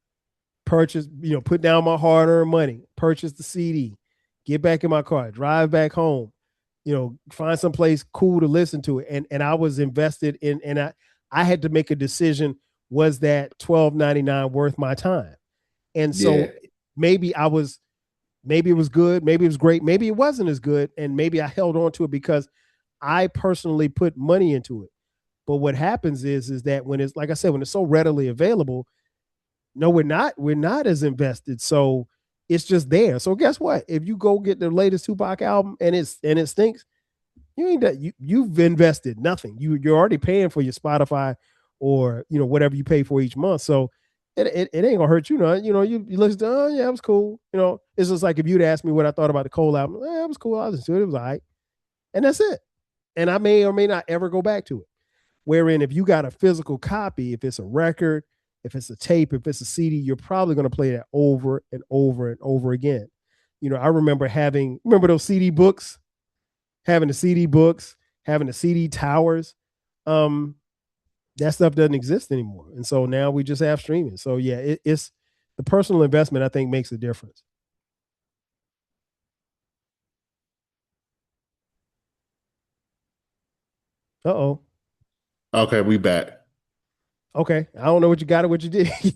purchase, put down my hard earned money, purchase the CD, get back in my car, drive back home, find some place cool to listen to it. And I was invested in, and I had to make a decision. Was that $12.99 worth my time? And Yeah. so maybe I was, maybe it was good, maybe it was great, maybe it wasn't as good, and maybe I held on to it because I personally put money into it. But what happens is that when it's like I said, when it's so readily available, no, we're not as invested. So it's just there. So guess what? If you go get the latest Tupac album and it stinks, you ain't that you've invested nothing. You're already paying for your Spotify or whatever you pay for each month. So it ain't gonna hurt you. You listen to, oh yeah, it was cool. It's just like if you'd asked me what I thought about the Cole album, it was cool. I listened to it. It was all right. And that's it. And I may or may not ever go back to it. Wherein if you got a physical copy, if it's a record, if it's a tape, if it's a CD, you're probably going to play that over and over and over again. I remember those CD books, having the CD books, having the CD towers. Um, that stuff doesn't exist anymore. And so now we just have streaming. So yeah, it's the personal investment I think makes a difference. Uh-oh. Okay, we back. Okay. I don't know what you got or what you did. I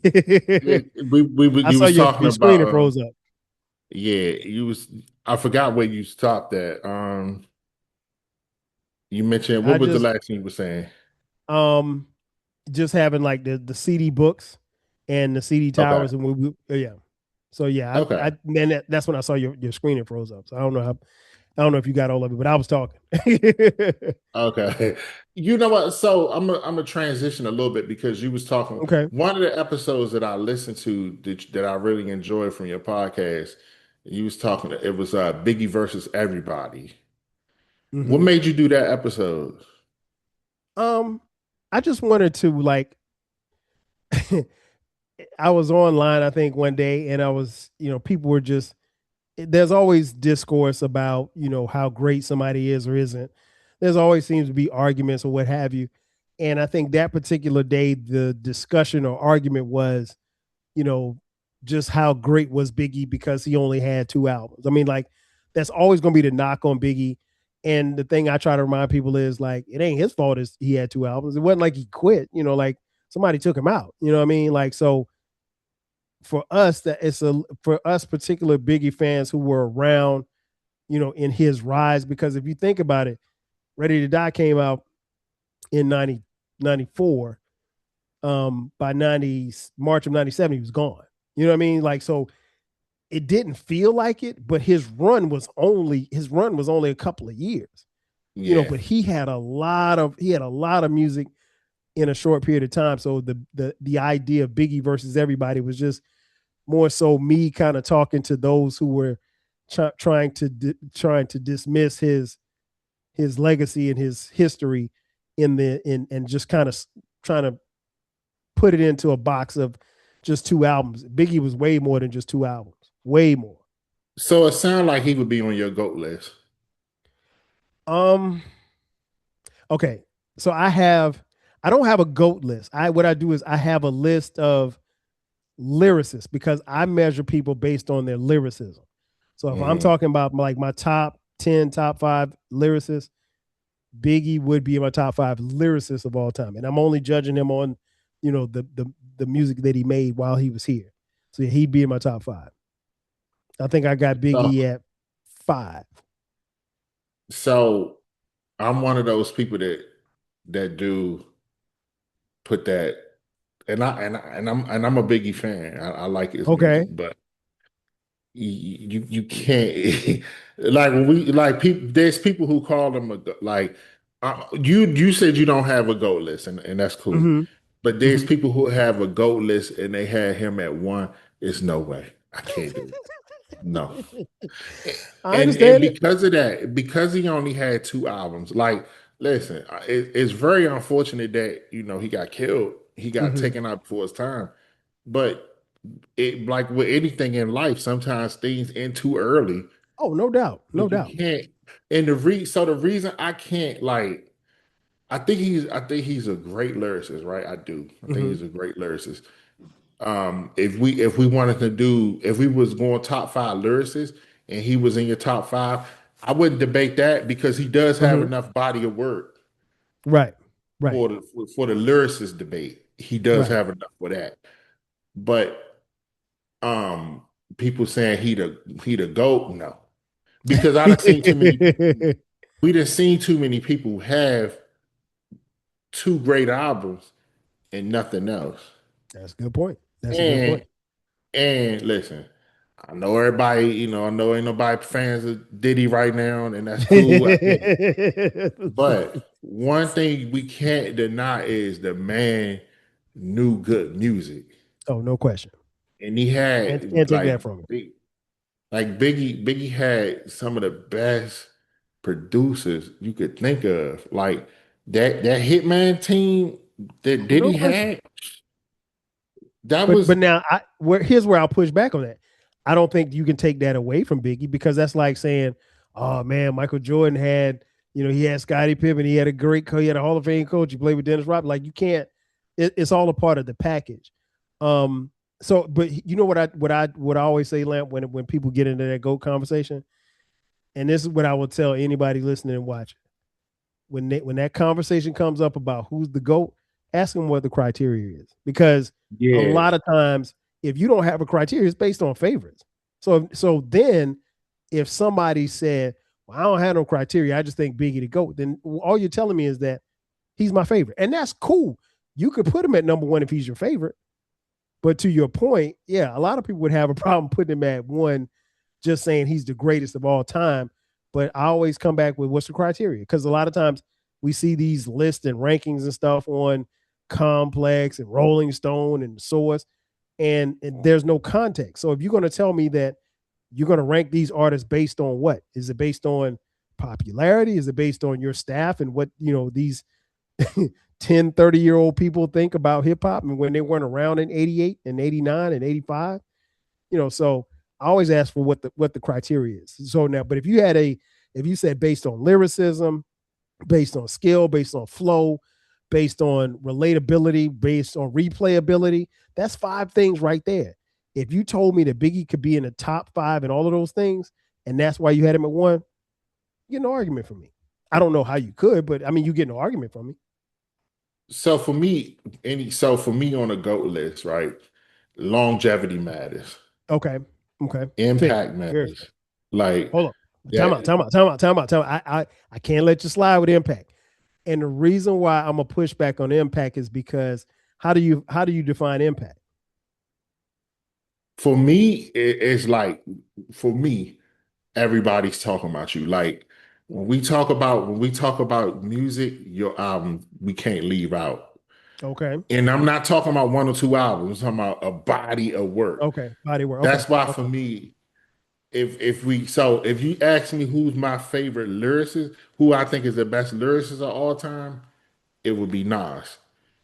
You saw was talking your screen about and froze up. yeah, you was I forgot where you stopped at. You mentioned I what was the just last thing you were saying? um just having like the CD books and the CD Okay. towers and yeah. So yeah, Okay. I then that's when I saw your screen and froze up. So I don't know if you got all of it, but I was talking. Okay. You know what? So I'm a transition a little bit because you was talking Okay. one of the episodes that I listened to that I really enjoyed from your podcast. You was talking. It was Biggie versus everybody. What Hmm. made you do that episode? Um, I just wanted to like I was online, I think, one day, and I was, people were just there's always discourse about, how great somebody is or isn't. There's always seems to be arguments or what have you. And I think that particular day, the discussion or argument was, you know, just how great was Biggie because he only had two albums. I mean, like, that's always going to be the knock on Biggie. And the thing I try to remind people is like, it ain't his fault is he had two albums. It wasn't like he quit, like somebody took him out. You know what I mean? Like, so for us, for us particular Biggie fans who were around, in his rise, because if you think about it, Ready to Die came out in 94. By 90 March of 97, he was gone. You know what I mean? Like, so it didn't feel like it, but his run was only a couple of years. Yeah. But he had a lot of music in a short period of time. So the idea of Biggie versus everybody was just more so me kind of talking to those who were trying to dismiss his legacy and his history and just kind of trying to put it into a box of just two albums. Biggie was way more than just two albums, way more. So it sounded like he would be on your GOAT list. Um, okay, so I don't have a goat list. What I do is I have a list of lyricists because I measure people based on their lyricism. So if I'm Hmm. talking about like my top 10, top five lyricists, Biggie would be in my top five lyricists of all time. And I'm only judging him on, the music that he made while he was here. So yeah, he'd be in my top five. I think I got So, Biggie at five. so I'm one of those people that do put that, and I'm a Biggie fan. I like his music, Okay. but you can't like when we like people. There's people who call them like you said you don't have a GOAT list, and that's cool. Mm-hmm. But there's Mm-hmm. people who have a GOAT list and they had him at one. It's no way. I can't do it. No. I And understand it. because of that, because he only had two albums, like, listen, it's very unfortunate that he got killed. He got Mm-hmm. taken out before his time. But it like with anything in life, sometimes things end too early. Oh, no doubt. So No you doubt. can't. And the reason I can't like, I think he's a great lyricist, right? I do. I think Mm-hmm. he's a great lyricist. If we wanted to do if we was going top five lyricists and he was in your top five, I wouldn't debate that because he does have Mm-hmm. enough body of work Right. Right. for the lyricist debate. He does Right. have enough for that. But um people saying he the GOAT, no. Because I done seen too many we done seen too many people have two great albums and nothing else. That's a good point. That's a good And point. And listen, I know everybody, I know ain't nobody fans of Diddy right now, and that's cool. I get it. But one thing we can't deny is the man knew good music. Oh, no question. And he had Can't take that from him. Biggie had some of the best producers you could think of. Like that Hitman team that No Diddy question. had, that But was now here's where I'll push back on that. I don't think you can take that away from Biggie because that's like saying, oh man, Michael Jordan had, he had Scottie Pippen, he had a great coach, he had a Hall of Fame coach, he played with Dennis Rodman. Like you can't, it's all a part of the package. So but you know what I always say, Lamp, when people get into that GOAT conversation, and this is what I will tell anybody listening and watching. When that conversation comes up about who's the GOAT, ask them what the criteria is, because a Yeah. lot of times if you don't have a criteria, it's based on favorites. So then if somebody said, well, I don't have no criteria, I just think Biggie the GOAT, then all you're telling me is that he's my favorite. And that's cool. You could put him at number one if he's your favorite. But to your point, yeah, a lot of people would have a problem putting him at one, just saying he's the greatest of all time. But I always come back with what's the criteria? Because a lot of times we see these lists and rankings and stuff on Complex and Rolling Stone and Source, and there's no context. So if you're going to tell me that you're going to rank these artists based on what? Is it based on popularity? Is it based on your staff and what, these 10, 30-year-old people think about hip hop and when they weren't around in 88 and 89 and 85? So I always ask for what the criteria is. So now, but if you said based on lyricism, based on skill, based on flow, based on relatability, based on replayability, that's 5 things right there. If you told me that Biggie could be in the top 5 and all of those things, and that's why you had him at 1, you get no argument from me. I don't know how you could, but I mean, you get no argument from me. So for me on a GOAT list, right? Longevity matters. Okay. Okay. Fair. Impact Very fair. matters. Like Hold on. Time out. that. Time out. Time out. Time out. Time out. I can't let you slide with impact. And the reason why I'm gonna push back on impact is because how do you define impact? For me, it's like for me, everybody's talking about you. Like when we talk about music, your album we can't leave out. Okay. And I'm not talking about 1 or 2 albums. I'm talking about a body of work. Okay. Body work. Okay. That's why for Okay. me, if you ask me who's my favorite lyricist, who I think is the best lyricist of all time, it would be Nas.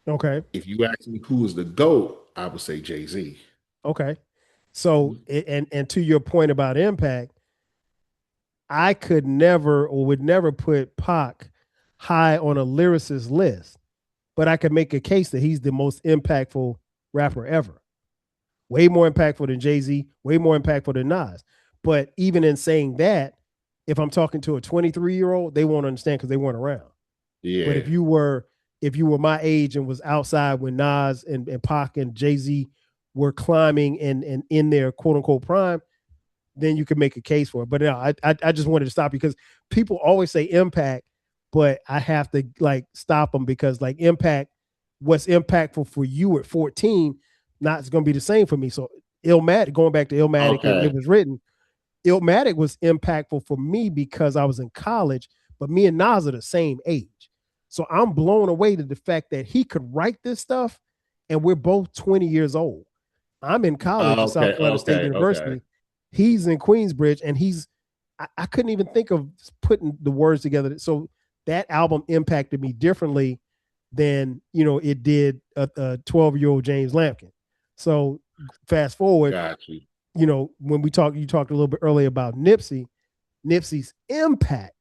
Okay. If you ask me who is the GOAT, I would say Jay-Z. Okay. So and to your point about impact, I could never or would never put Pac high on a lyricist list, but I could make a case that he's the most impactful rapper ever. Way more impactful than Jay Z, way more impactful than Nas. But even in saying that, if I'm talking to a 23-year-old, they won't understand because they weren't around. But Yeah. if you were my age and was outside when Nas and Pac and Jay Z were climbing and in their quote unquote prime, then you could make a case for it. But no, I just wanted to stop because people always say impact, but I have to like stop them because like impact, what's impactful for you at 14, not it's going to be the same for me. So Illmatic, going back to Illmatic and it Okay. was written, Illmatic was impactful for me because I was in college, but me and Nas are the same age. So I'm blown away to the fact that he could write this stuff and we're both 20 years old. I'm in college at South Okay. Carolina State Okay. Okay. University. He's in Queensbridge and I couldn't even think of putting the words together. So that album impacted me differently than, it did a 12-year-old James Lampkin. So fast forward, Got you. when you talked a little bit earlier about Nipsey's impact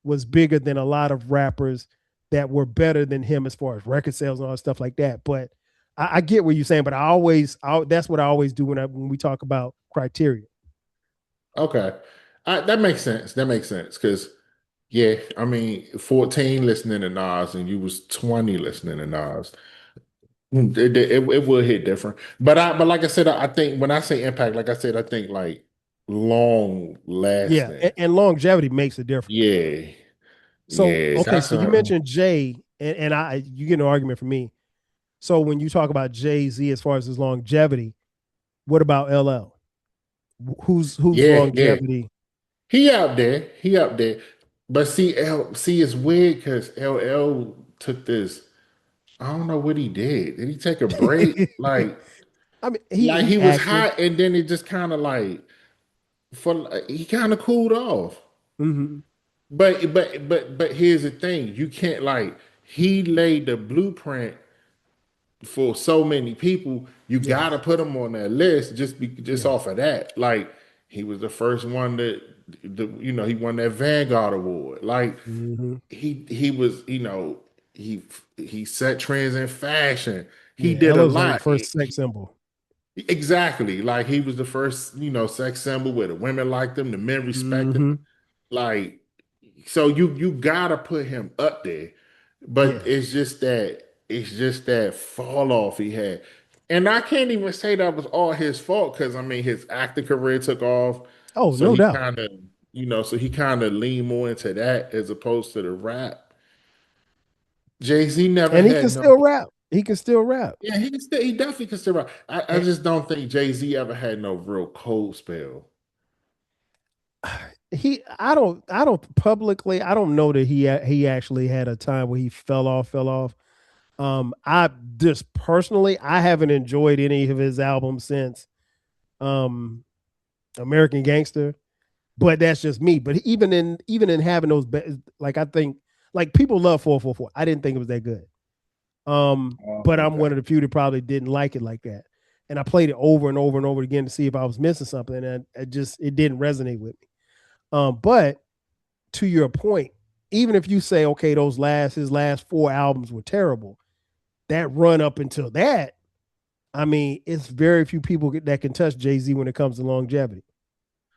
was bigger than a lot of rappers that were better than him as far as record sales and all that stuff like that. But I get what you're saying, but that's what I always do when we talk about criteria. Okay. That makes sense. That makes sense. Because, yeah, I mean, 14 listening to Nas and you was 20 listening to Nas. It will hit different. But like I said, I think when I say impact, like I said, I think like long Yeah, lasting. and longevity makes a difference. Yeah. So Yeah. okay, That's so you a mentioned Jay, and you get an argument from me. So when you talk about Jay Z as far as his longevity, what about LL? Whose yeah, yeah. longevity? He out there. He up there. But see, it's weird because LL took this. I don't know what he did. Did he take a break? I mean, Like he he was active. hot and then it just kind of like he kind of cooled off. Hmm. But here's the thing. You can't like he laid the blueprint for so many people. You gotta Yes. put him on that list just Yes. off of that. Like he was the first one he won that Vanguard Award. Like Hmm. he was, he set trends in fashion. He Yeah. did a LL was like the lot. first sex symbol. Exactly. Like he was the first, sex symbol where the women liked him, the men respected him. Hmm. Like, so you gotta put him up there. But Yeah. it's just that, it's just that fall off he had. And I can't even say that was all his fault because I mean his acting career took off. Oh, So no he doubt. kind of, so he kind of leaned more into that as opposed to the rap. Jay-Z never And he can had no, still rap. He can still rap. yeah, he definitely can still rap. I And just don't think Jay-Z ever had no real cold spell. I don't publicly, I don't know that he actually had a time where he fell off. I just personally, I haven't enjoyed any of his albums since um American Gangster, but that's just me. But even in having those, like I think, like people love 444. I didn't think it was that good. Oh, But I'm one okay. of the few that probably didn't like it like that. And I played it over and over and over again to see if I was missing something, and it didn't resonate with me. But to your point, even if you say, okay, his last four albums were terrible, that run up until that, I mean, it's very few people that can touch Jay-Z when it comes to longevity.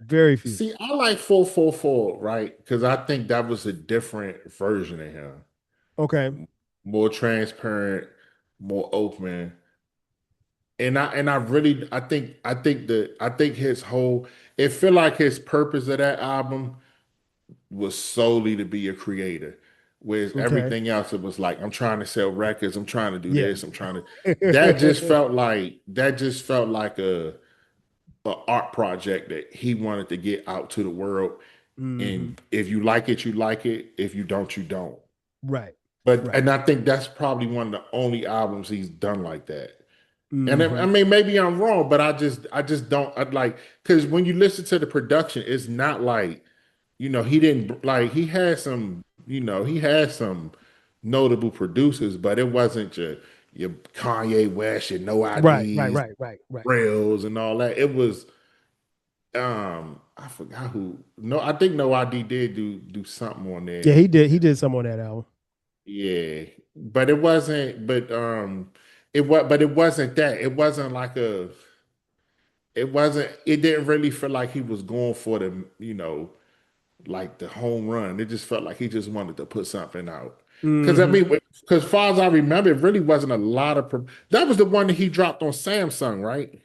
Very few. See, I like 444, right? Because I think that was a different version of him. Okay. More transparent, more open. And I really I think his whole it feel like his purpose of that album was solely to be a creator. Whereas Okay. everything else it was like, I'm trying to sell records, I'm trying to do Yeah. this, I'm trying to that just felt like a art project that he wanted to get out to the world. Hmm. And if you like it, you like it. If you don't, you don't. Right. But Right. and I think that's probably one of the only albums he's done like that. And I Hmm. mean, maybe I'm wrong, but I just don't I'd like because when you listen to the production, it's not like, he didn't like he had some notable producers, but it wasn't your Kanye West, your No Right. Right. IDs, Right. Right. Right. Rails, and all that. It was I forgot who. No, I think No ID did do something on Yeah, there. he did. He did some on that album. Yeah, but it wasn't. But it wasn't that. It wasn't like a. It wasn't. It didn't really feel like he was going for like the home run. It just felt like he just wanted to put something out. Because I Hmm. mean, because far as I remember, it really wasn't a lot of. That was the one that he dropped on Samsung, right?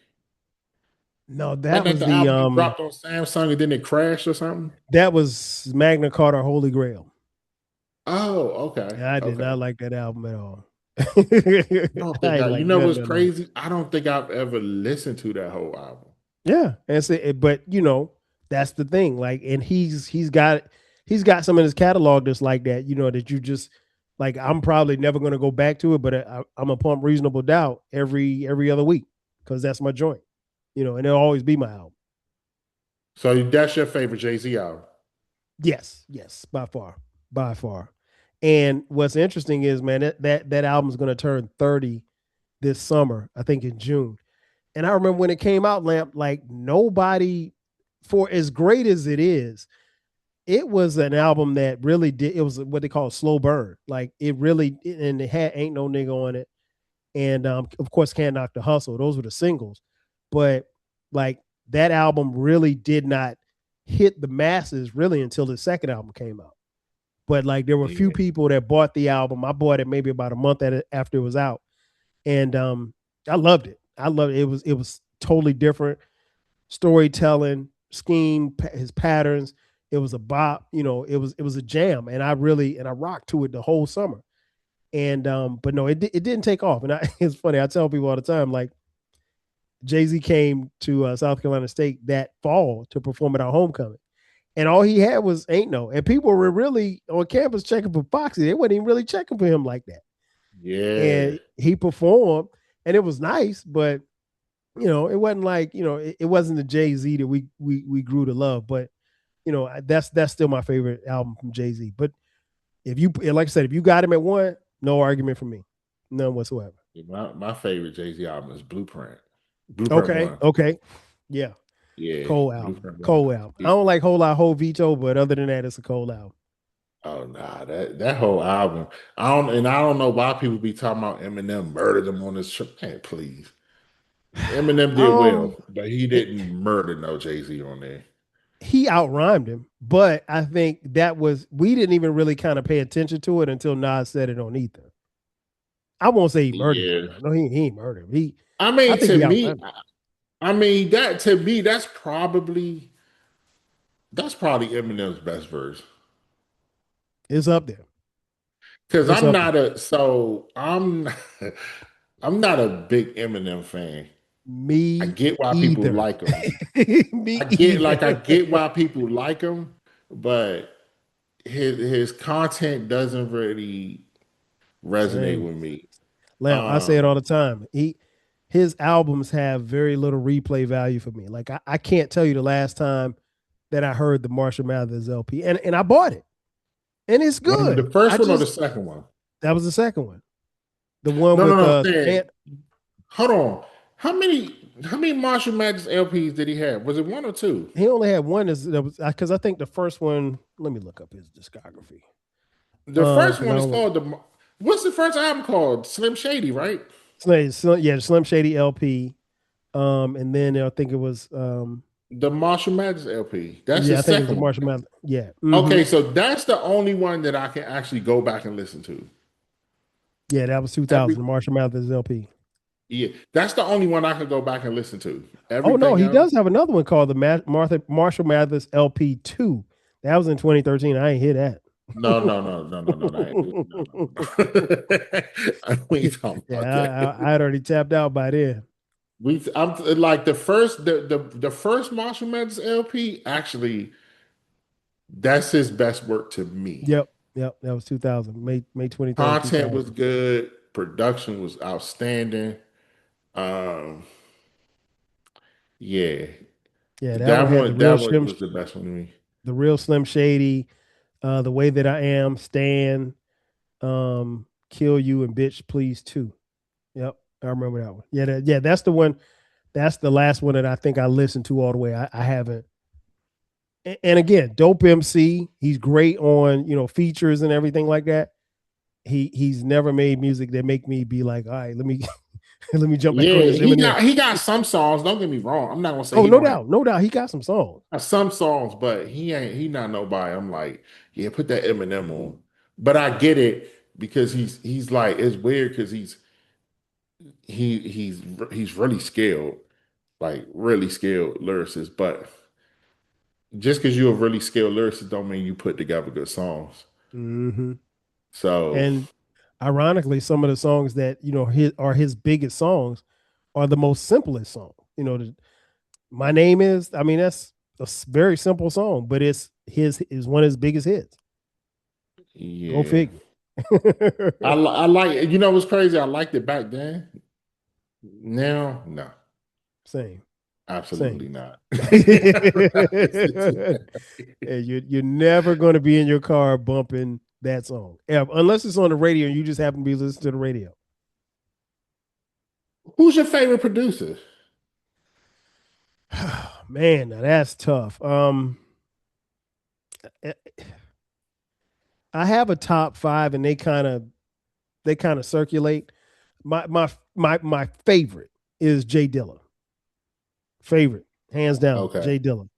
No, Wasn't that the album he dropped on Samsung and then it crashed or something? that was Magna Carta Holy Grail. Oh, okay, Yeah, I did okay. not like that album at all. I don't I think ain't I. You like know none what's of it. crazy? I don't think I've ever listened to that whole album. Yeah, and so, but that's the thing. Like, and he's got some in his catalog that's like that. That you just like. I'm probably never going to go back to it, but I'm a pump Reasonable Doubt every other week because that's my joint. And it'll always be my album. So that's your favorite Jay-Z album? Yes, yes, by far, by far. And what's interesting is, man, that album is going to turn 30 this summer. I think in June. And I remember when it came out, Lamp, like nobody, for as great as it was an album that really did. It was what they call a slow burn. Like it really, and it had Ain't No Nigga on it, and of course Can't Knock the Hustle. Those were the singles, but like that album really did not hit the masses really until the second album came out. But like there were a few Yeah. people that bought the album. I bought it maybe about a month after it was out, and I loved it. I loved it. It was totally different storytelling scheme, his patterns. It was a bop. It was a jam, and I rocked to it the whole summer. And but no, it didn't take off. And it's funny. I tell people all the time, like Jay-Z came to South Carolina State that fall to perform at our homecoming. And all he had was Ain't No. And people were really on campus checking for Foxy. They weren't even really checking for him like that. Yeah. And he performed, and it was nice, but it wasn't like, it wasn't the Jay-Z that we grew to love. But that's still my favorite album from Jay-Z. But like I said, if you got him at one, no argument from me. None whatsoever. My favorite Jay-Z album is Blueprint. Blueprint Okay. One. Okay. Yeah. Yeah, Cold album. Blueprint One. Cold album. I don't like Whole Lot Whole Veto, but other than that, it's a cold album. Oh nah, that whole album. I don't know why people be talking about Eminem murdered him on this trip. Man, please. Eminem did well, Um, but he it, didn't murder no Jay-Z on there. he outrhymed him, but I think we didn't even really kind of pay attention to it until Nas said it on Ether. I won't say he murdered him. Yeah. No, he ain't murdered him. I I mean, think to he me, outdone him. I mean that to me, that's probably Eminem's best verse. It's up there. Because It's I'm up there. not a so I'm I'm not a big Eminem fan. I Me get why people either. like him. Me I either. get why people like him, but his content doesn't really resonate Same. with me. Lamp, I say it all Um, the time. His albums have very little replay value for me. Like I can't tell you the last time that I heard the Marshall Mathers LP. And I bought it. And it's when good. the first I one or the just second one? that was the second one. The one No, no, with no. I'm saying, Stan. hold on. How many Marshall Mathers LPs did he have? Was it one or two? He only had one is that was because I think the first one, let me look up his discography. The first Because I one is don't called the. What's the first album called? Slim Shady, right? yeah, the Slim Shady LP. And then I think it was The Marshall Mathers LP. That's the yeah, I think it was the second one. Marshall Mathers. Yeah. Mm-hmm. Okay, so that's the only one that I can actually go back and listen to. Yeah, that was Every 2000, the Marshall Mathers LP. Yeah, that's the only one I can go back and listen to. Oh no, Everything he else, does have another one called the Marshall Mathers LP 2. That was in 2013. I ain't hear that. no, no, no, no, no, no, no, no, no. We ain't talking about Yeah, that. I had already tapped out by then. I'm like the first Marshall Mathers LP. Actually, that's his best work to me. Yep, yep, that was 2000, May 23rd, Content was 2000. good. Production was outstanding. Um, yeah, Yeah, that one that had one that one was the best one to me. the real Slim Shady, the way that I am, Stan, Kill You and Bitch Please Too. Yep, I remember that one. Yeah, that's the one. That's the last one that I think I listened to all the way. I haven't. And again, dope MC. He's great on features and everything like that. He's never made music that make me be like, all right, let me let me jump back on Yeah, this Eminem. he got some songs. Don't get me wrong. I'm not gonna say Oh, he no don't have doubt, no doubt. He got some songs. some songs, but he not nobody. I'm like, yeah, put that Eminem on. But I get it because he's like it's weird because he's really skilled, like really skilled lyricist. But just because you're a really skilled lyricist don't mean you put together good songs. Hmm. So And ironically, some of the songs that are his biggest songs are the most simplest song. My name is. I mean, that's a very simple song, but it's his is one of his biggest hits. Go yeah, figure. I like what's crazy. I liked it back then. Now, no, Same, same. absolutely not. Hey, you're never going to be in your car bumping that song, unless it's on the radio and you just happen to be listening to the radio. Who's your favorite producer? Man, now that's tough. I have a top five, and they kind of circulate. My favorite is Jay Dilla. Favorite, hands down, Okay. Jay Dilla.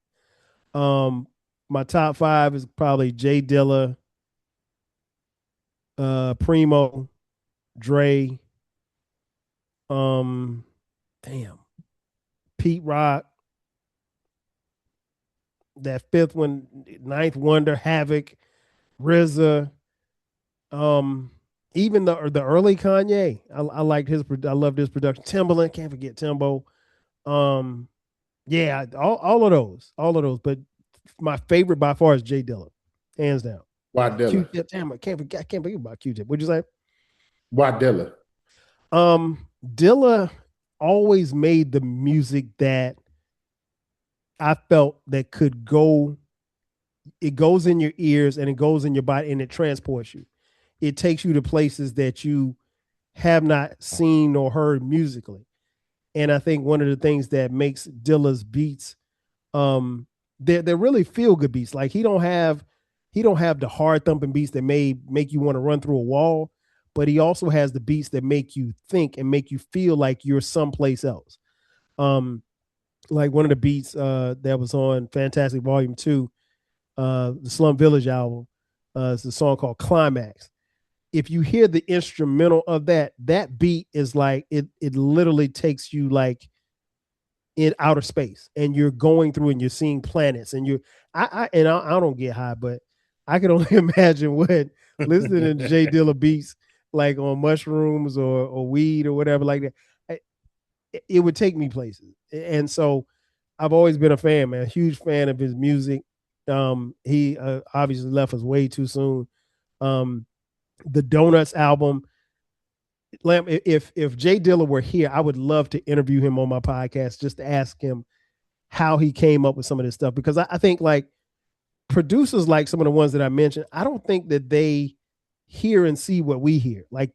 My top five is probably Jay Dilla, Primo, Dre, um, damn, Pete Rock, that fifth one, Ninth Wonder, Havoc, RZA, um, even the early Kanye. I liked I loved his production. Timbaland, can't forget Timbo. Um, yeah, all of those. But my favorite by far is Jay Dilla, hands down. Why Dilla? Q-Tip, damn, I can't forget about Q-Tip. What'd you say? Why Dilla? Dilla always made the music that I felt that could go. It goes in your ears and it goes in your body and it transports you. It takes you to places that you have not seen or heard musically. And I think one of the things that makes Dilla's beats, they're really feel good beats. Like he don't have the hard thumping beats that may make you want to run through a wall, but he also has the beats that make you think and make you feel like you're someplace else. Um, like one of the beats that was on Fantastic Volume 2, the Slum Village album, is a song called Climax. if you hear the instrumental of that beat is like it literally takes you like in outer space, and you're going through and you're seeing planets, and I don't get high, but I can only imagine what listening to Jay Dilla beats like on mushrooms or weed or whatever like that. It would take me places, and so I've always been a fan, man, a huge fan of his music. He obviously left us way too soon. The Donuts album, Lamp, if Jay Dilla were here, I would love to interview him on my podcast just to ask him how he came up with some of this stuff, because I think like producers like some of the ones that I mentioned, I don't think that they hear and see what we hear. Like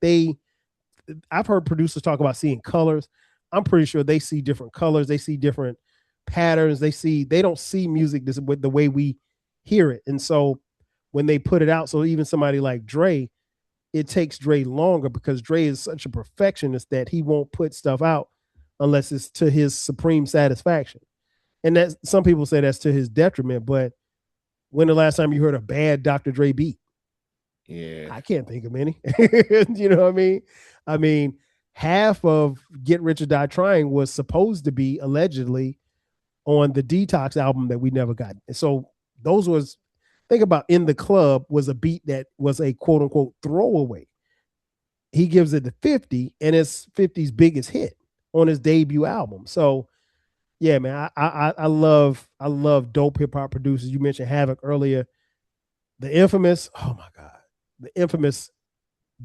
I've heard producers talk about seeing colors. I'm pretty sure they see different colors. They see different patterns. They don't see music this with the way we hear it. And so when they put it out, so even somebody like Dre, it takes Dre longer because Dre is such a perfectionist that he won't put stuff out unless it's to his supreme satisfaction. And that some people say that's to his detriment, but when the last time you heard a bad Dr. Dre beat? Yeah. I can't think of any. You know what I mean? I mean, half of Get Rich or Die Trying was supposed to be allegedly on the Detox album that we never got. So those was, think about In the Club was a beat that was a quote unquote throwaway. He gives it to 50 and it's 50's biggest hit on his debut album. So yeah, man, I love dope hip hop producers. You mentioned Havoc earlier. The Infamous, oh my God. The Infamous,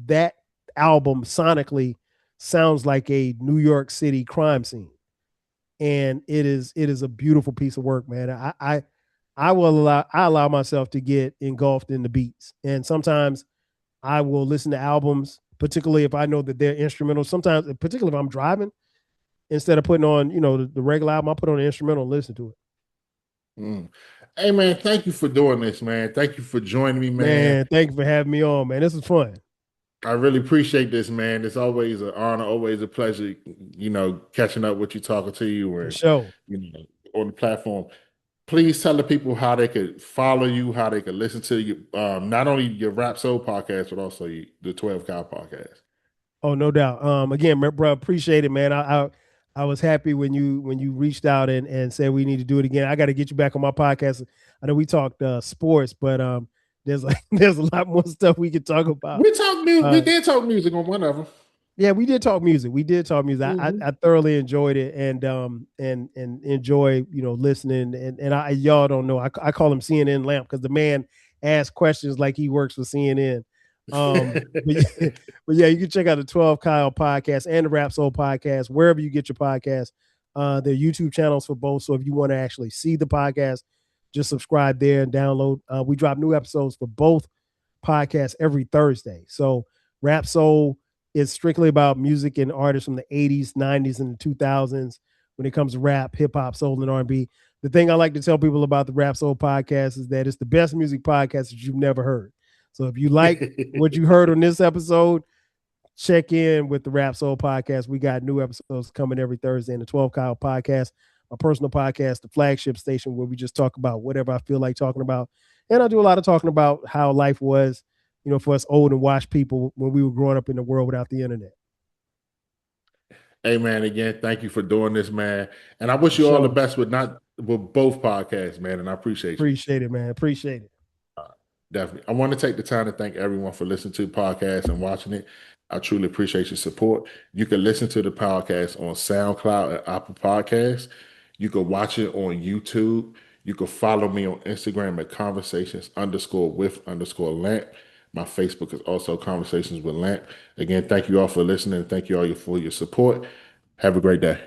that album sonically sounds like a New York City crime scene. And it is a beautiful piece of work, man. I allow myself to get engulfed in the beats. And sometimes I will listen to albums, particularly if I know that they're instrumental. Sometimes, particularly if I'm driving, instead of putting on, the regular album, I put on an instrumental and listen to it. Mm. Hey man, thank you for doing this, man. Thank you for joining me, man. Man, thank you for having me on, man. This is fun. I really appreciate this, man. It's always an honor, always a pleasure, catching up with you, talking to you, For or sure. on the platform. Please tell the people how they could follow you, how they could listen to you, not only your Rap Soul podcast, but also the 12 Cow podcast. Oh, no doubt. Again, bro, appreciate it, man. I was happy when you reached out and said we need to do it again. I got to get you back on my podcast. I know we talked sports, but there's a lot more stuff we could talk about. We talked music. We did talk music on one of them. Yeah, we did talk music. Mm-hmm. I thoroughly enjoyed it and enjoy listening. And y'all don't know, I call him CNN Lamp because the man asks questions like he works for CNN. But yeah, you can check out the 12 Kyle podcast and the Rap Soul podcast wherever you get your podcast. Their YouTube channels for both. So if you want to actually see the podcast, just subscribe there and download. We drop new episodes for both podcasts every Thursday. So Rap Soul is strictly about music and artists from the 80s, 90s, and the 2000s when it comes to rap, hip hop, soul, and R&B. The thing I like to tell people about the Rap Soul podcast is that it's the best music podcast that you've never heard. So if you like what you heard on this episode, check in with the Rap Soul podcast. We got new episodes coming every Thursday in the 12 Kyle podcast, my personal podcast, the flagship station where we just talk about whatever I feel like talking about. And I do a lot of talking about how life was, for us old and washed people when we were growing up in the world without the internet. Hey man, again, thank you for doing this, man. And I wish you all the best with both podcasts, man. And I appreciate you. Appreciate it, man. Appreciate it. Definitely. I want to take the time to thank everyone for listening to the podcast and watching it. I truly appreciate your support. You can listen to the podcast on SoundCloud and Apple Podcasts. You can watch it on YouTube. You can follow me on Instagram at conversations_with_Lamp. My Facebook is also Conversations with Lamp. Again, thank you all for listening. Thank you all for your support. Have a great day.